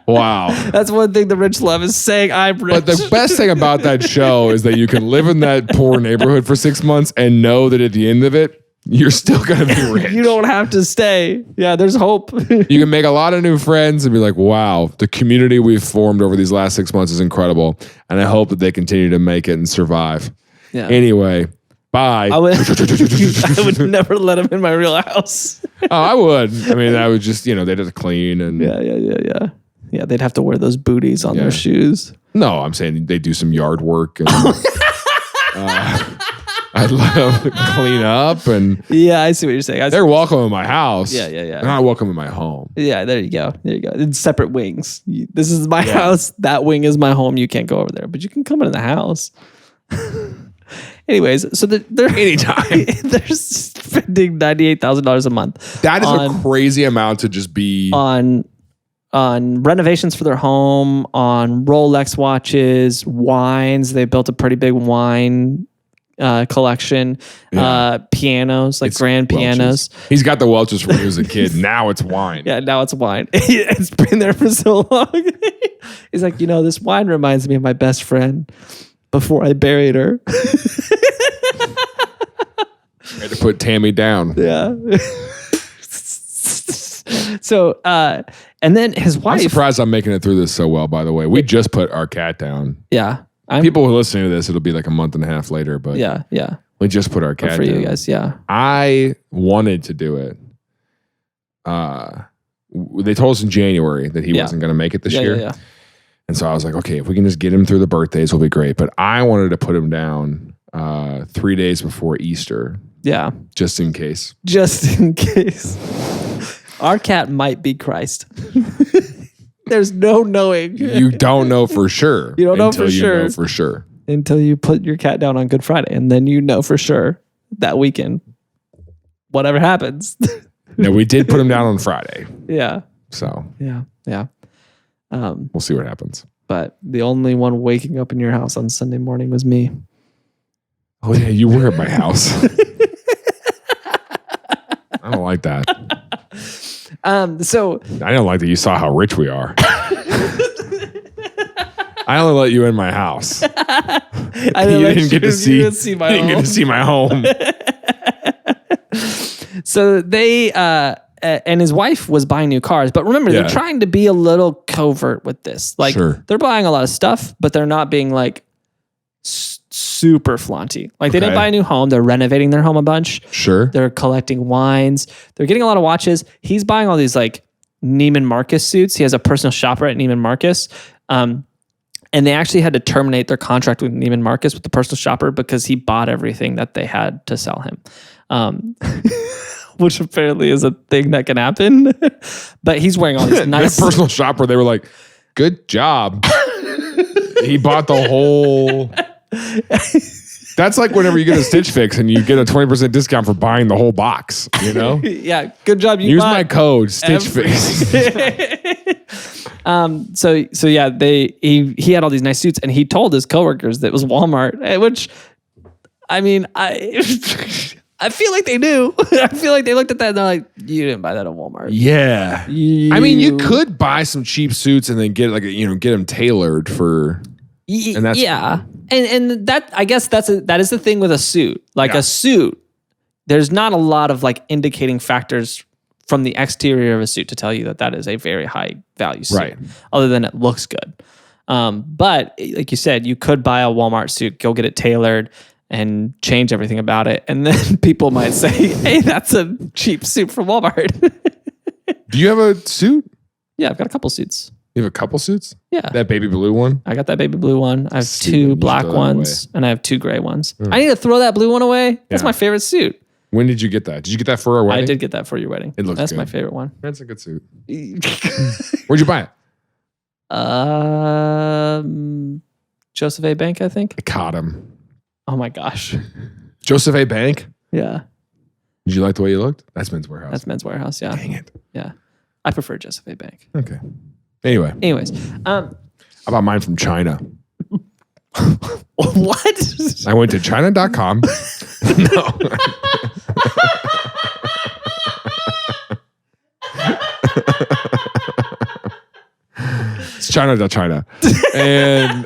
Wow. That's one thing the rich love is saying I'm rich. But the best thing about that show is that you can live in that poor neighborhood for 6 months and know that at the end of it, you're still going to be rich. You don't have to stay. Yeah, there's hope. You can make a lot of new friends and be like, wow, the community we've formed over these last 6 months is incredible. And I hope that they continue to make it and survive. Yeah. Anyway, bye. I would never let them in my real house. Oh, I would. I mean, I would just, they'd have to clean. And Yeah, they'd have to wear those booties on their shoes. No, I'm saying they do some yard work. And, I'd let them clean up and yeah, I see what you're saying. They're welcome in my house. Yeah. They're not welcome in my home. Yeah, there you go. It's separate wings. This is my house. That wing is my home. You can't go over there, but you can come into the house. Anyways, so they're anytime they're spending $98,000 a month. That is a crazy amount to just be on renovations for their home, on Rolex watches, wines. They built a pretty big wine collection, pianos, like grand pianos. He's got the Welch's when he was a kid. Now it's wine. Yeah, now it's wine. It's been there for so long. He's like, this wine reminds me of my best friend before I buried her. I had to put Tammy down. Yeah. So, and then his wife. I'm surprised I'm making it through this so well, by the way. We just put our cat down. Yeah. People who are listening to this, it'll be like a month and a half later, but yeah. We just put our cat down. For you guys, yeah. I wanted to do it. They told us in January that he wasn't going to make it this year. Yeah. And so I was like, okay, if we can just get him through the birthdays, we'll be great. But I wanted to put him down 3 days before Easter. Yeah. Just in case. Just in case. Our cat might be Christ. There's no knowing. You don't know for sure. You don't know for sure. You know for sure. Until you put your cat down on Good Friday. And then you know for sure that weekend, whatever happens. No, we did put him down on Friday. Yeah. So. Yeah. We'll see what happens. But the only one waking up in your house on Sunday morning was me. Oh, yeah. You were at my house. I don't like that. So I don't like that you saw how rich we are. I only let you in my house. You didn't get to see my home. So they and his wife was buying new cars, but remember they're trying to be a little covert with this. Like they're buying a lot of stuff, but they're not being like super flaunty. Like they didn't buy a new home. They're renovating their home a bunch. Sure. They're collecting wines. They're getting a lot of watches. He's buying all these like Neiman Marcus suits. He has a personal shopper at Neiman Marcus. And they actually had to terminate their contract with Neiman Marcus with the personal shopper because he bought everything that they had to sell him. which apparently is a thing that can happen. But he's wearing all these nice That personal shopper, they were like, good job. He bought the whole. That's like whenever you get a Stitch Fix and you get a 20% discount for buying the whole box, you know? Yeah, good job. You use my code Stitch Fix. So yeah, he had all these nice suits, and he told his coworkers that it was Walmart, which, I mean, I feel like they knew. I feel like they looked at that and they're like, you didn't buy that at Walmart. Yeah. I mean, you could buy some cheap suits and then get get them tailored for. And that's and that, I guess that is the thing with a suit. Like a suit, there's not a lot of like indicating factors from the exterior of a suit to tell you that is a very high value suit, right? Other than it looks good. But like you said, you could buy a Walmart suit, go get it tailored, and change everything about it, and then people might say, "Hey, that's a cheap suit from Walmart." Do you have a suit? Yeah, I've got a couple suits. You have a couple suits? Yeah. That baby blue one? I got that baby blue one. I have Stupid. 2 black ones, and I have 2 gray ones. Mm. I need to throw that blue one away. That's Yeah. my favorite suit. When did you get that? Did you get that for our wedding? I did get that for your wedding. It looks That's good. my favorite one. That's a good suit. Where'd you buy it? Joseph A. Bank, I think. I caught him. Oh my gosh. Joseph A. Bank? Yeah. Did you like the way you looked? That's Men's Warehouse. That's Men's Warehouse. Yeah. Dang it. Yeah. I prefer Joseph A. Bank. Okay. Anyway. Anyways. I bought mine from China. What? I went to China.com. No. It's China. And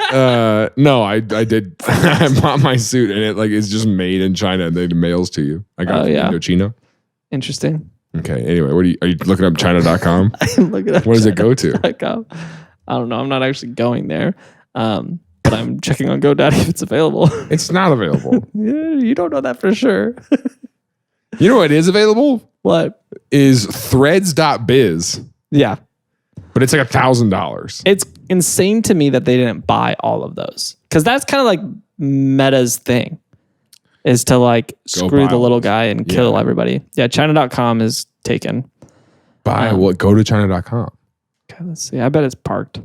no, I did. I bought my suit and it it's just made in China and they mails to you. I got it from Indochino. Interesting. Okay. Anyway, are you looking up China.com? I'm looking up. Where does it go to? I don't know. I'm not actually going there. But I'm checking on GoDaddy if it's available. It's not available. Yeah, you don't know that for sure. You know what is available? What? Is threads.biz. Yeah. But it's like $1,000. It's insane to me that they didn't buy all of those. Because that's kind of like Meta's thing. Is to like screw the little guy and kill everybody. Yeah, China.com is taken. Buy what? Go to China.com. Okay, let's see. I bet it's parked.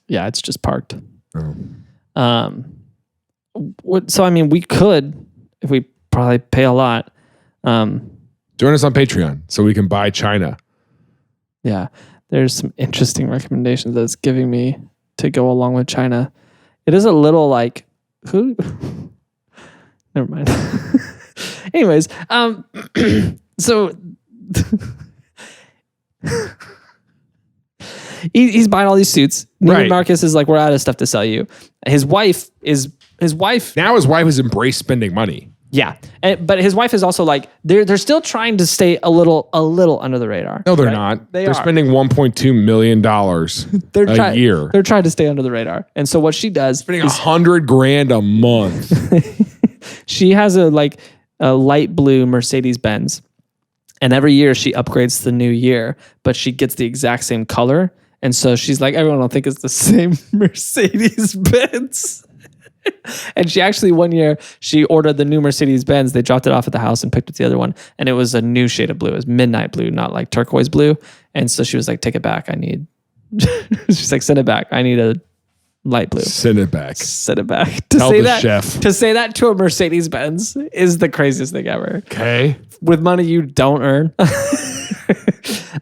Yeah, it's just parked. Oh. So I mean, we could, if we probably pay a lot. Join us on Patreon so we can buy China. Yeah, there's some interesting recommendations that it's giving me to go along with China. It is a little like who? Never mind. Anyways, so he's buying all these suits. Neiman Marcus is like, we're out of stuff to sell you. His wife. Now his wife has embraced spending money. Yeah, but his wife is also like they're still trying to stay a little under the radar. No, they're not. They're spending $1.2 million a year. They're trying to stay under the radar, and so what she does, spending $100,000 a month. She has a light blue Mercedes Benz, and every year she upgrades to the new year, but she gets the exact same color, and so she's like, everyone will think it's the same Mercedes Benz. And she actually, one year, she ordered the new Mercedes Benz. They dropped it off at the house and picked up the other one. And it was a new shade of blue. It was midnight blue, not like turquoise blue. And so she was like, take it back. She's like, send it back. I need a light blue. Send it back. Send it back. Tell the chef. To say that to a Mercedes Benz is the craziest thing ever. Okay. With money you don't earn.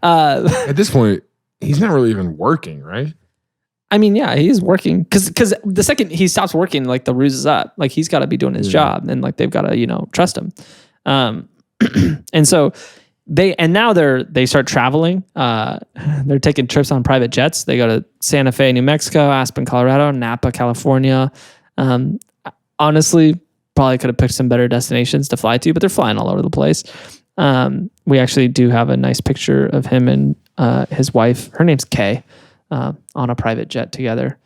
At this point, he's not really even working, right? I mean, yeah, he's working because the second he stops working, like the ruse is up. Like he's got to be doing his job, and like they've got to trust him. And so now they start traveling. They're taking trips on private jets. They go to Santa Fe, New Mexico, Aspen, Colorado, Napa, California. Honestly, probably could have picked some better destinations to fly to, but they're flying all over the place. We actually do have a nice picture of him and his wife. Her name's Kay. On a private jet together.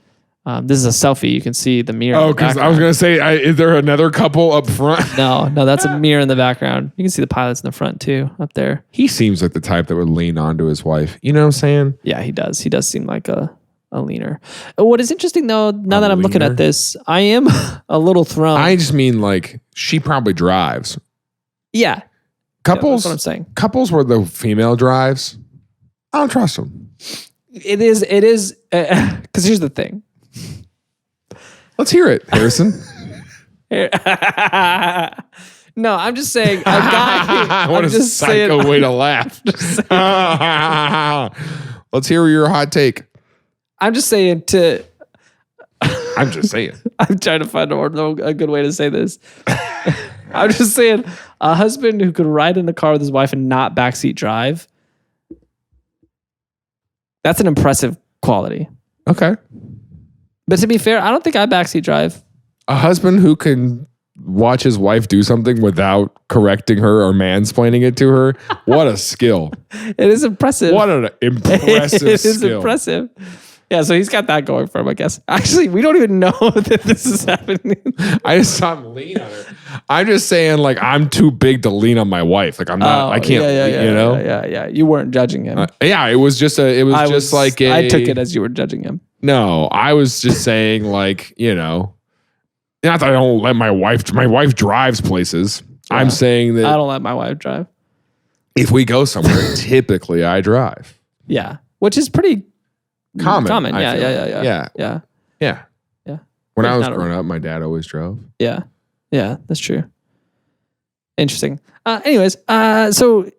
This is a selfie. You can see the mirror. Oh, because I was going to say, is there another couple up front? No, that's a mirror in the background. You can see the pilots in the front too, up there. He seems like the type that would lean onto his wife. You know what I'm saying? Yeah, he does. He does seem like a a leaner. What is interesting though, now that I'm looking leaner? at this, I am a little thrown. I just mean like she probably drives. Yeah. Couples, that's what I'm saying. Couples where the female drives, I don't trust them. It is, because here's the thing. Let's hear it, Harrison. No, I'm just saying. A guy. What I'm a just psycho saying, way to laugh. Let's hear your hot take. I'm just saying to. I'm just saying. I'm trying to find a good way to say this. I'm just saying, a husband who could ride in a car with his wife and not backseat drive. That's an impressive quality. Okay. But to be fair, I don't think I backseat drive. A husband who can watch his wife do something without correcting her or mansplaining it to her. What a skill. It is impressive. What an impressive It is skill. impressive. Yeah, so he's got that going for him, I guess. Actually, we don't even know that this is happening. I just saw him lean on her. I'm just saying, like, I'm too big to lean on my wife. Like, I'm not, I can't, you know? Yeah. You weren't judging him. Yeah, it was just I took it as you were judging him. No, I was just saying, like, you know, not that I don't let my wife drives places. Yeah. I'm saying that I don't let my wife drive. If we go somewhere, typically I drive. Yeah, which is pretty common. Yeah. When I was growing up, my dad always drove. Yeah, that's true. Interesting. Anyways, so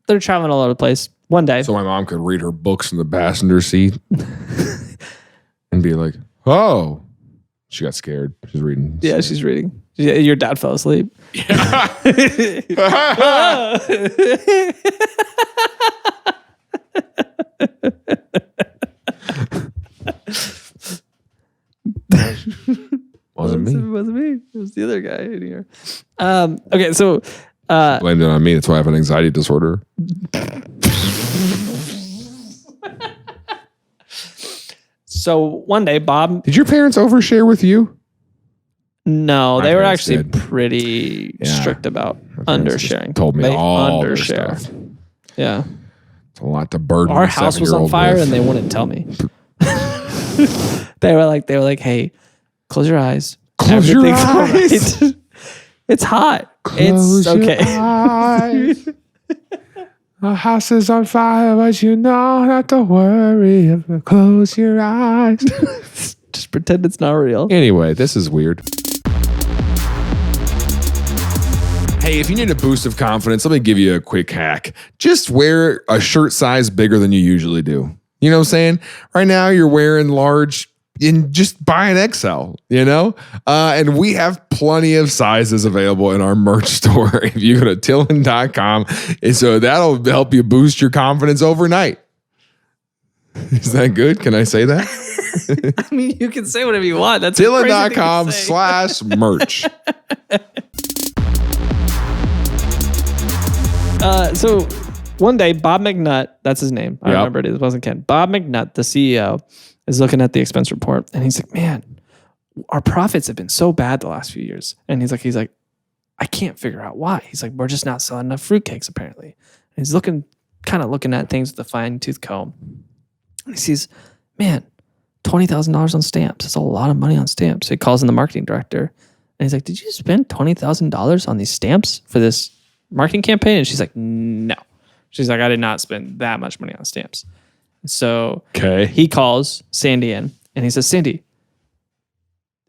they're traveling all over the place one day. So my mom could read her books in the passenger seat and be like, "Oh." She got scared. She's reading. Yeah, she's reading. Your dad fell asleep. Yeah. Wasn't me. It wasn't me. It was the other guy in here. Okay, so blamed it on me. That's why I have an anxiety disorder. So one day, Bob. Did your parents overshare with you? No, My they were parents actually did. pretty strict about undersharing. Told me they all their undershare. stuff. Yeah. It's a lot to burden. Our house was on fire and they wouldn't tell me. They were like, "Hey, close your eyes. Close your eyes. Right. It's hot. Close it's okay." Your eyes. Our house is on fire, but you know not to worry. Close your eyes. Just pretend it's not real. Anyway, this is weird. Hey, if you need a boost of confidence, let me give you a quick hack. Just wear a shirt size bigger than you usually do. You know what I'm saying? Right now, you're wearing large, and just buy an XL, you know? And we have plenty of sizes available in our merch store. If you go to TILLN.com, and so that'll help you boost your confidence overnight. Is that good? Can I say that? I mean, you can say whatever you want. That's TILLN.com/merch. So one day, Bob McNutt, that's his name. I remember it wasn't Ken. Bob McNutt, the CEO, is looking at the expense report and he's like, "Man, our profits have been so bad the last few years." And he's like, "I can't figure out why." He's like, "We're just not selling enough fruitcakes apparently." And he's looking at things with a fine tooth comb. And he sees, "Man, $20,000 on stamps. That's a lot of money on stamps." So he calls in the marketing director and he's like, "Did you spend $20,000 on these stamps for this marketing campaign?" And she's like, "No." She's like, "I did not spend that much money on stamps." So he calls Sandy in and he says, "Sandy,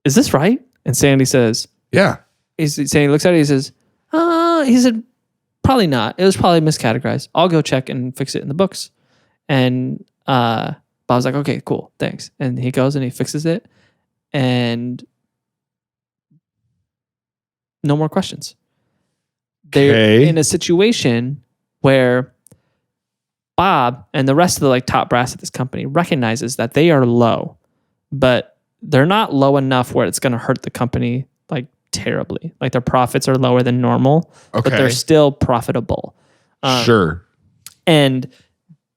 is this right?" And Sandy says, "Yeah." Sandy looks at it. He says, he said, "Probably not. It was probably miscategorized. I'll go check and fix it in the books." And Bob's like, "Okay, cool. Thanks." And he goes and he fixes it and no more questions. They're in a situation where Bob and the rest of the top brass at this company recognizes that they are low, but they're not low enough where it's going to hurt the company terribly. Like their profits are lower than normal, but they're still profitable. Sure. And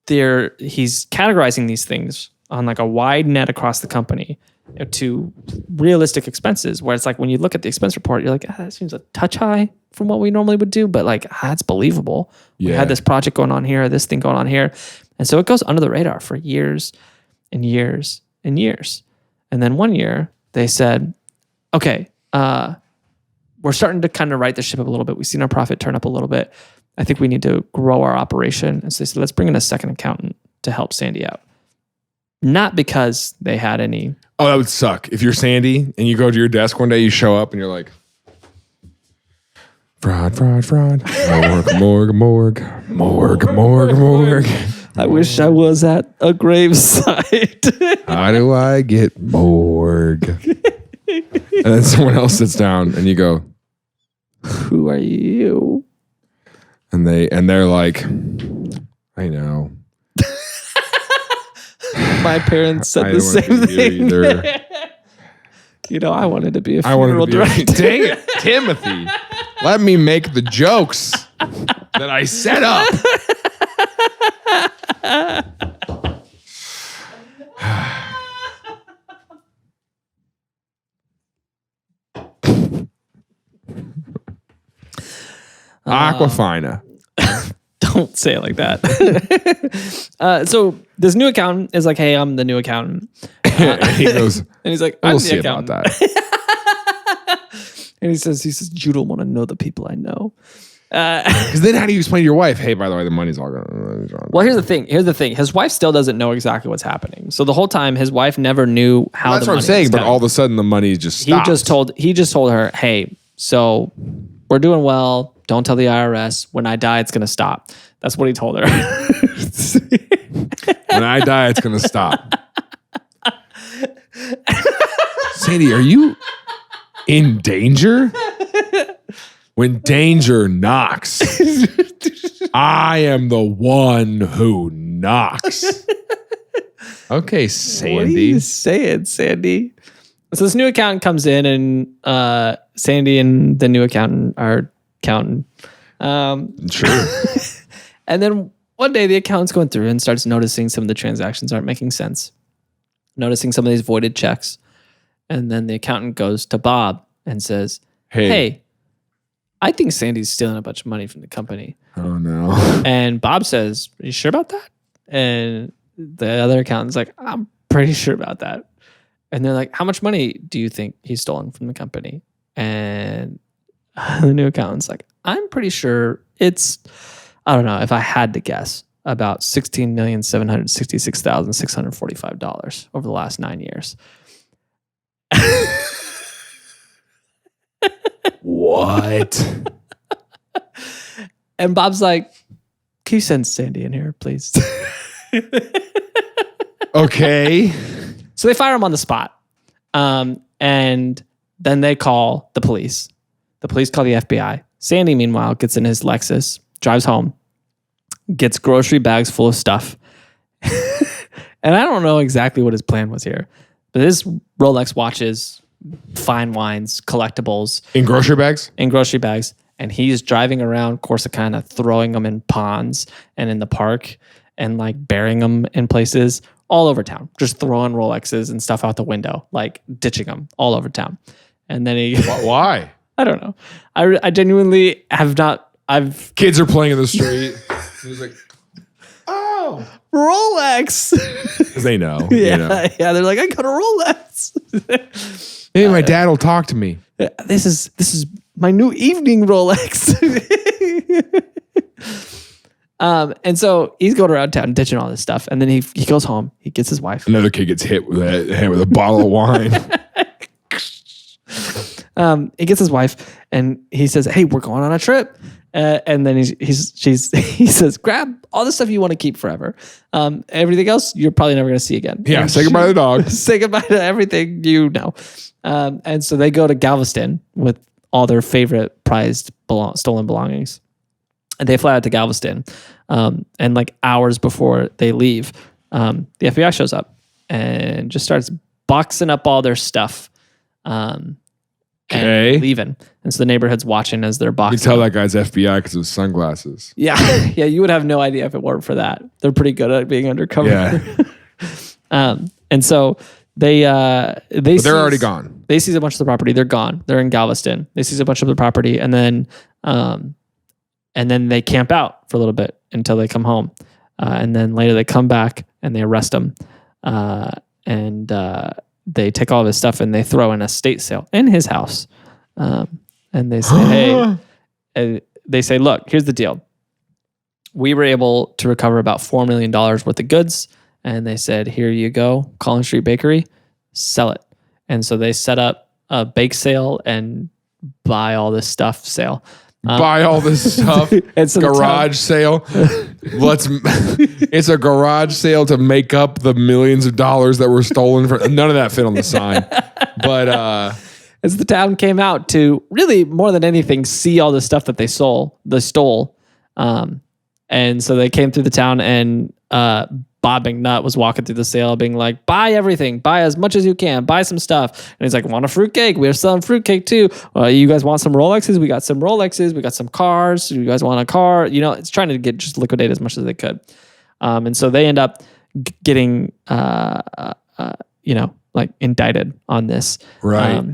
he's categorizing these things on a wide net across the company to realistic expenses, where it's like when you look at the expense report, you're like, that seems a touch high from what we normally would do, but that's believable. Yeah. We had this project going on here, this thing going on here. And so it goes under the radar for years and years in years. And then one year they said, okay, we're starting to kind of right the ship up a little bit. We've seen our profit turn up a little bit. I think we need to grow our operation. And so they said, let's bring in a second accountant to help Sandy out. Not because they had any. Oh, that would suck. If you're Sandy and you go to your desk one day, you show up and you're like, fraud. Morgue. I wish I was at a gravesite. How do I get morgue? And then someone else sits down and you go, who are you? And they're like, I know. My parents said the same thing. You know, I wanted to be a funeral director. Dang it, Timothy. Let me make the jokes that I set up. Aquafina. Don't say it like that. So this new accountant is like, hey, I'm the new accountant. And he goes, and he's like, I'm we'll the see accountant. about that. And he says, you don't want to know the people I know. Because then how do you explain to your wife, hey, by the way, the money's all going. Well, here's the thing. His wife still doesn't know exactly what's happening. So the whole time, his wife never knew how. That's what I'm saying. But all of a sudden, the money just stopped. He just told her, hey, so we're doing well. Don't tell the IRS. When I die, it's going to stop. That's what he told her. When I die, it's going to stop. Sandy, are you in danger? When danger knocks, I am the one who knocks. Okay, Sandy. What are you saying, Sandy? So this new accountant comes in, and Sandy and the new accountant are counting. Sure. And then one day the accountant's going through and starts noticing some of the transactions aren't making sense. Noticing some of these voided checks. And then the accountant goes to Bob and says, hey, I think Sandy's stealing a bunch of money from the company. Oh, no. And Bob says, are you sure about that? And the other accountant's like, I'm pretty sure about that. And they're like, how much money do you think he's stolen from the company? And the new accountant's like, I'm pretty sure it's, I don't know, if I had to guess, about $16,766,645 over the last 9 years. What? And Bob's like, can you send Sandy in here, please? Okay. So they fire him on the spot. And then they call the police. The police call the FBI. Sandy, meanwhile, gets in his Lexus, drives home, gets grocery bags full of stuff. And I don't know exactly what his plan was here, but his Rolex watches, fine wines, collectibles. In grocery bags? In grocery bags. And he's driving around Corsicana, throwing them in ponds and in the park and like burying them in places all over town. Just throwing Rolexes and stuff out the window, like ditching them all over town. And then he... Why? I don't know. I genuinely have not... Kids are playing in the street. He's like, oh, Rolex. Because they know. Yeah, you know. yeah. They're like, I got a Rolex. Maybe my dad will talk to me. This is my new evening Rolex. And so he's going around town ditching all this stuff, and then he goes home. He gets his wife. Another kid gets hit with a bottle of wine. He gets his wife, and he says, "Hey, we're going on a trip." And then he says, "Grab all the stuff you want to keep forever. Everything else you're probably never going to see again." Yeah, say goodbye to the dog. Say goodbye to everything you know. And so they go to Galveston with all their favorite prized stolen belongings. And they fly out to Galveston. And like hours before they leave, the FBI shows up and just starts boxing up all their stuff. And leaving. And so the neighborhood's watching as they're boxing. You can tell that guy's FBI because of his sunglasses. Yeah. Yeah, you would have no idea if it weren't for that. They're pretty good at being undercover. Yeah. And so they're already gone. They seize a bunch of the property. They're gone. They're in Galveston. They seize a bunch of the property, and then they camp out for a little bit until they come home. And then later they come back and they arrest them. And and they take all of his stuff and they throw an estate sale in his house. And they say, hey, they say, look, here's the deal. We were able to recover about $4 million worth of goods. And they said, here you go, Collin Street Bakery, sell it. And so they set up a bake sale and buy all this stuff sale. Buy all this stuff. It's a garage sale. It's a garage sale to make up the millions of dollars that were stolen from. None of that fit on the sign. But as the town came out to really more than anything see all the stuff that they stole. And so they came through the town, and Bob McNutt was walking through the sale being like, buy everything, buy as much as you can, buy some stuff. And he's like, want a fruitcake? We're selling fruitcake too. You guys want some Rolexes? We got some Rolexes. We got some cars. You guys want a car? It's trying to just liquidate as much as they could. And so they end up getting, indicted on this. Right.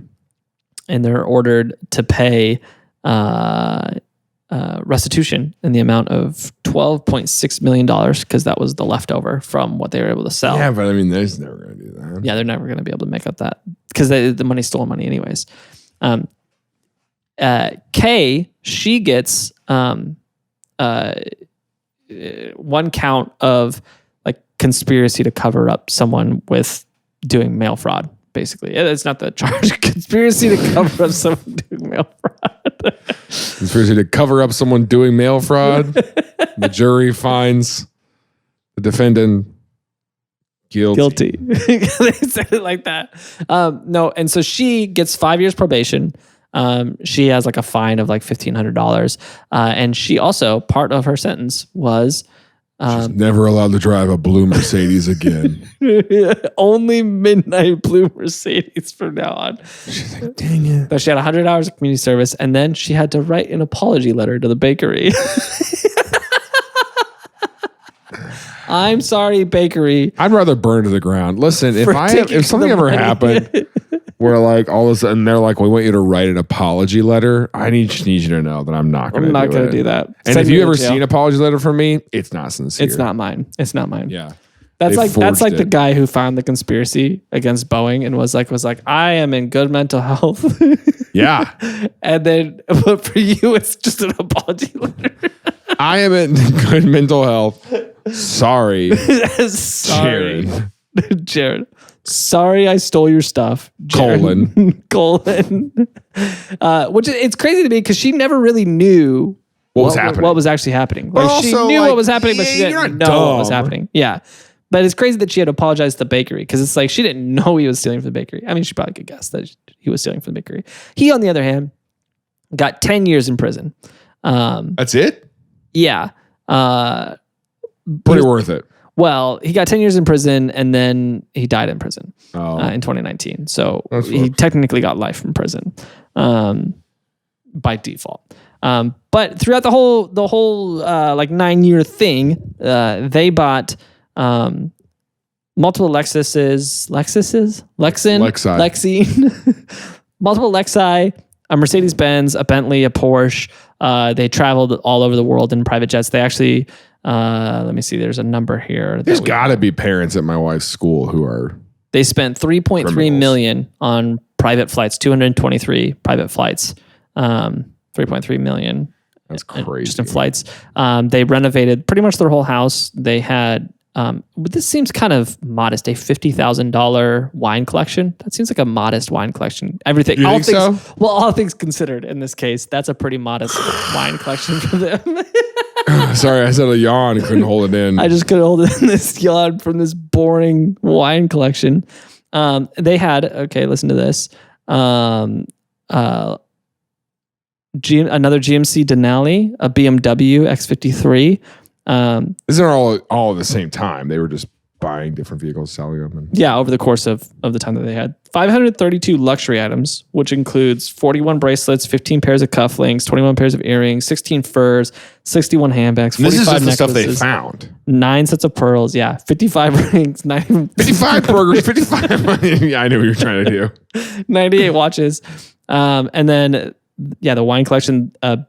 And they're ordered to pay restitution in the amount of $12.6 million because that was the leftover from what they were able to sell. Yeah, but I mean, they're never going to do that. Yeah, they're never going to be able to make up that because the money's stolen money anyways. Kay, she gets one count of like conspiracy to cover up someone with doing mail fraud. Basically, it's not the charge. Conspiracy to cover up someone doing mail fraud. Conspiracy to cover up someone doing mail fraud. The jury finds the defendant guilty. They said it like that. No, and so she gets 5 years probation. She has like a fine of like $1,500. And she also, part of her sentence was... she's never allowed to drive a blue Mercedes again. Only midnight blue Mercedes from now on. She's like, dang it. But she had 100 hours of community service, and then she had to write an apology letter to the bakery. I'm sorry, bakery. I'd rather burn to the ground. Listen, if something ever happened where like all of a sudden they're like, we want you to write an apology letter, I just need you to know that I'm not going to do that. And if you ever see an apology letter from me, it's not sincere. It's not mine. Yeah. That's like the guy who found the conspiracy against Boeing and was like, I am in good mental health. Yeah. And then, but for you, it's just an apology letter. I am in good mental health. Sorry. Jared. Sorry, I stole your stuff. Jared. Collin. Which it's crazy to me because she never really knew what was actually happening. Like, she knew what was happening, but she didn't know what was happening. Yeah. But it's crazy that she had apologized to the bakery because it's like she didn't know he was stealing from the bakery. I mean, she probably could guess that he was stealing from the bakery. He, on the other hand, got 10 years in prison. That's it? Yeah. Pretty worth it. Well, he got 10 years in prison and then he died in prison in 2019. So he technically got life in prison by default. But throughout the whole like 9-year thing, they bought multiple Lexi, multiple Lexi, a Mercedes-Benz, a Bentley, a Porsche. They traveled all over the world in private jets. They actually, let me see, there's a number here. There's got to be parents at my wife's school who are. They spent $3.3 million on private flights, 223 private flights, 3.3 million. That's crazy. Just in flights. They renovated pretty much their whole house. They had, this seems kind of modest, a $50,000 wine collection. That seems like a modest wine collection. Everything. You think so? Well, all things considered in this case, that's a pretty modest wine collection for them. Sorry, I said a yawn. Couldn't hold it in. I just couldn't hold it in this yawn from this boring wine collection. They had, okay, listen to this. Another GMC Denali, a BMW X53. These are all at the same time. They were just buying different vehicles, selling them. Yeah, over the course of the time that they had. 532 luxury items, which includes 41 bracelets, 15 pairs of cufflinks, 21 pairs of earrings, 16 furs, 61 handbags, 45 this is just necklaces, the stuff they found. 9 sets of pearls, 55 rings, 55 burgers, 55. Yeah, I knew what you were trying to do. 98 watches. And then, the wine collection, a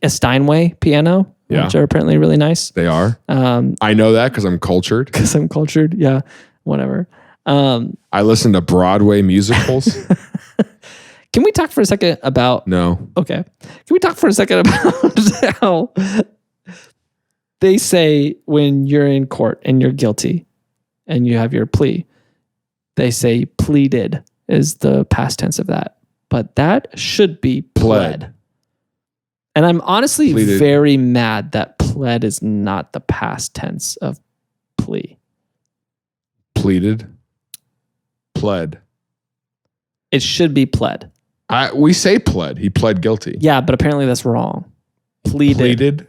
Steinway piano, which are apparently really nice. They are. I know that because I'm cultured. Yeah, whatever. I listen to Broadway musicals. Can we talk for a second about... No. Okay. Can we talk for a second about how they say when you're in court and you're guilty and you have your plea, they say pleaded is the past tense of that. But that should be pled. And I'm honestly very mad that pled is not the past tense of plea. Pleaded? Pled. It should be pled. We say pled. He pled guilty. Yeah, but apparently that's wrong. Pleaded.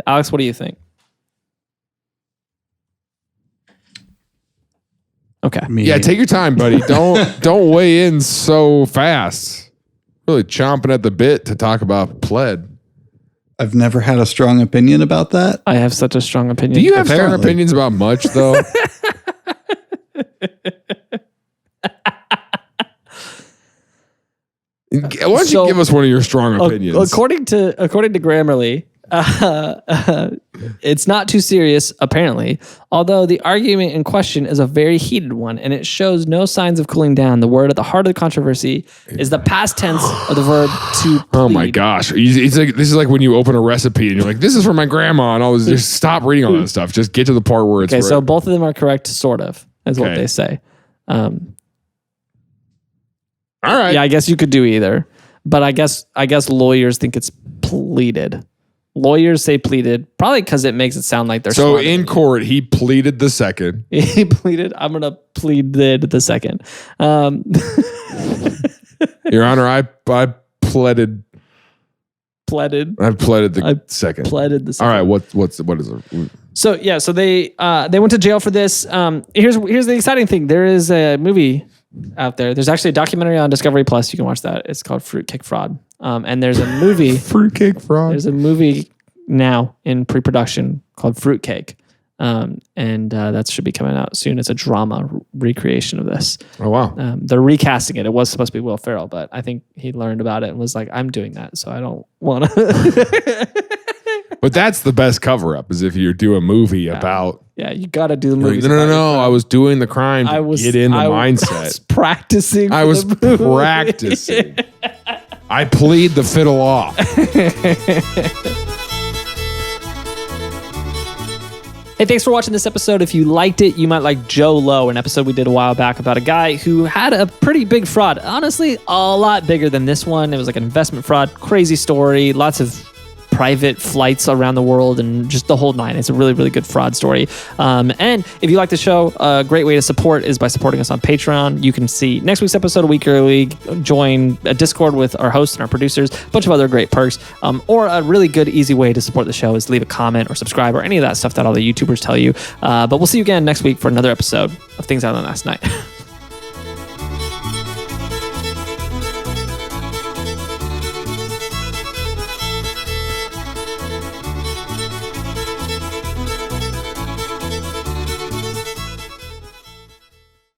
Alex, what do you think? Okay. Yeah, take your time, buddy. Don't weigh in so fast. Really chomping at the bit to talk about pled. I've never had a strong opinion about that. I have such a strong opinion. Do you have strong opinions about much, though? Why don't you give us one of your strong opinions? According to Grammarly, it's not too serious, apparently, although the argument in question is a very heated one, and it shows no signs of cooling down. The word at the heart of the controversy is the past tense of the verb to plead. Oh my gosh. It's like, this is like when you open a recipe and you're like, this is for my grandma, and always just stop reading all that stuff. Just get to the part where it's okay, so both of them are correct, sort of, is what they say. All right. Yeah, I guess you could do either. But I guess lawyers think it's pleaded. Lawyers say pleaded, probably because it makes it sound like they're so in court, he pleaded the second. He pleaded. I'm gonna plead the second. Your Honor, I pleaded. Pleaded. I pleaded the second. Pleaded the second. All right. What is it? So yeah. So they went to jail for this. Here's the exciting thing. There is a movie out there. There's actually a documentary on Discovery Plus. You can watch that. It's called Fruitcake Fraud. And there's a movie. Fruitcake Fraud. There's a movie now in pre-production called Fruitcake. And that should be coming out soon. It's a drama recreation of this. Oh, wow. They're recasting it. It was supposed to be Will Ferrell, but I think he learned about it and was like, I'm doing that, so I don't want to. But that's the best cover-up, is if you do a movie about... Yeah, you got to do the movie. No. I was doing the crime to get in the mindset. I was practicing. I was practicing. I plead the fiddle off. Hey, thanks for watching this episode. If you liked it, you might like Joe Low, an episode we did a while back about a guy who had a pretty big fraud. Honestly, a lot bigger than this one. It was like an investment fraud, crazy story, lots of private flights around the world and just the whole nine. It's a really, really good fraud story. And if you like the show, a great way to support is by supporting us on Patreon. You can see next week's episode a week early, join a Discord with our hosts and our producers, a bunch of other great perks. Or a really good, easy way to support the show is leave a comment or subscribe or any of that stuff that all the YouTubers tell you. But we'll see you again next week for another episode of Things I Learned Last Night.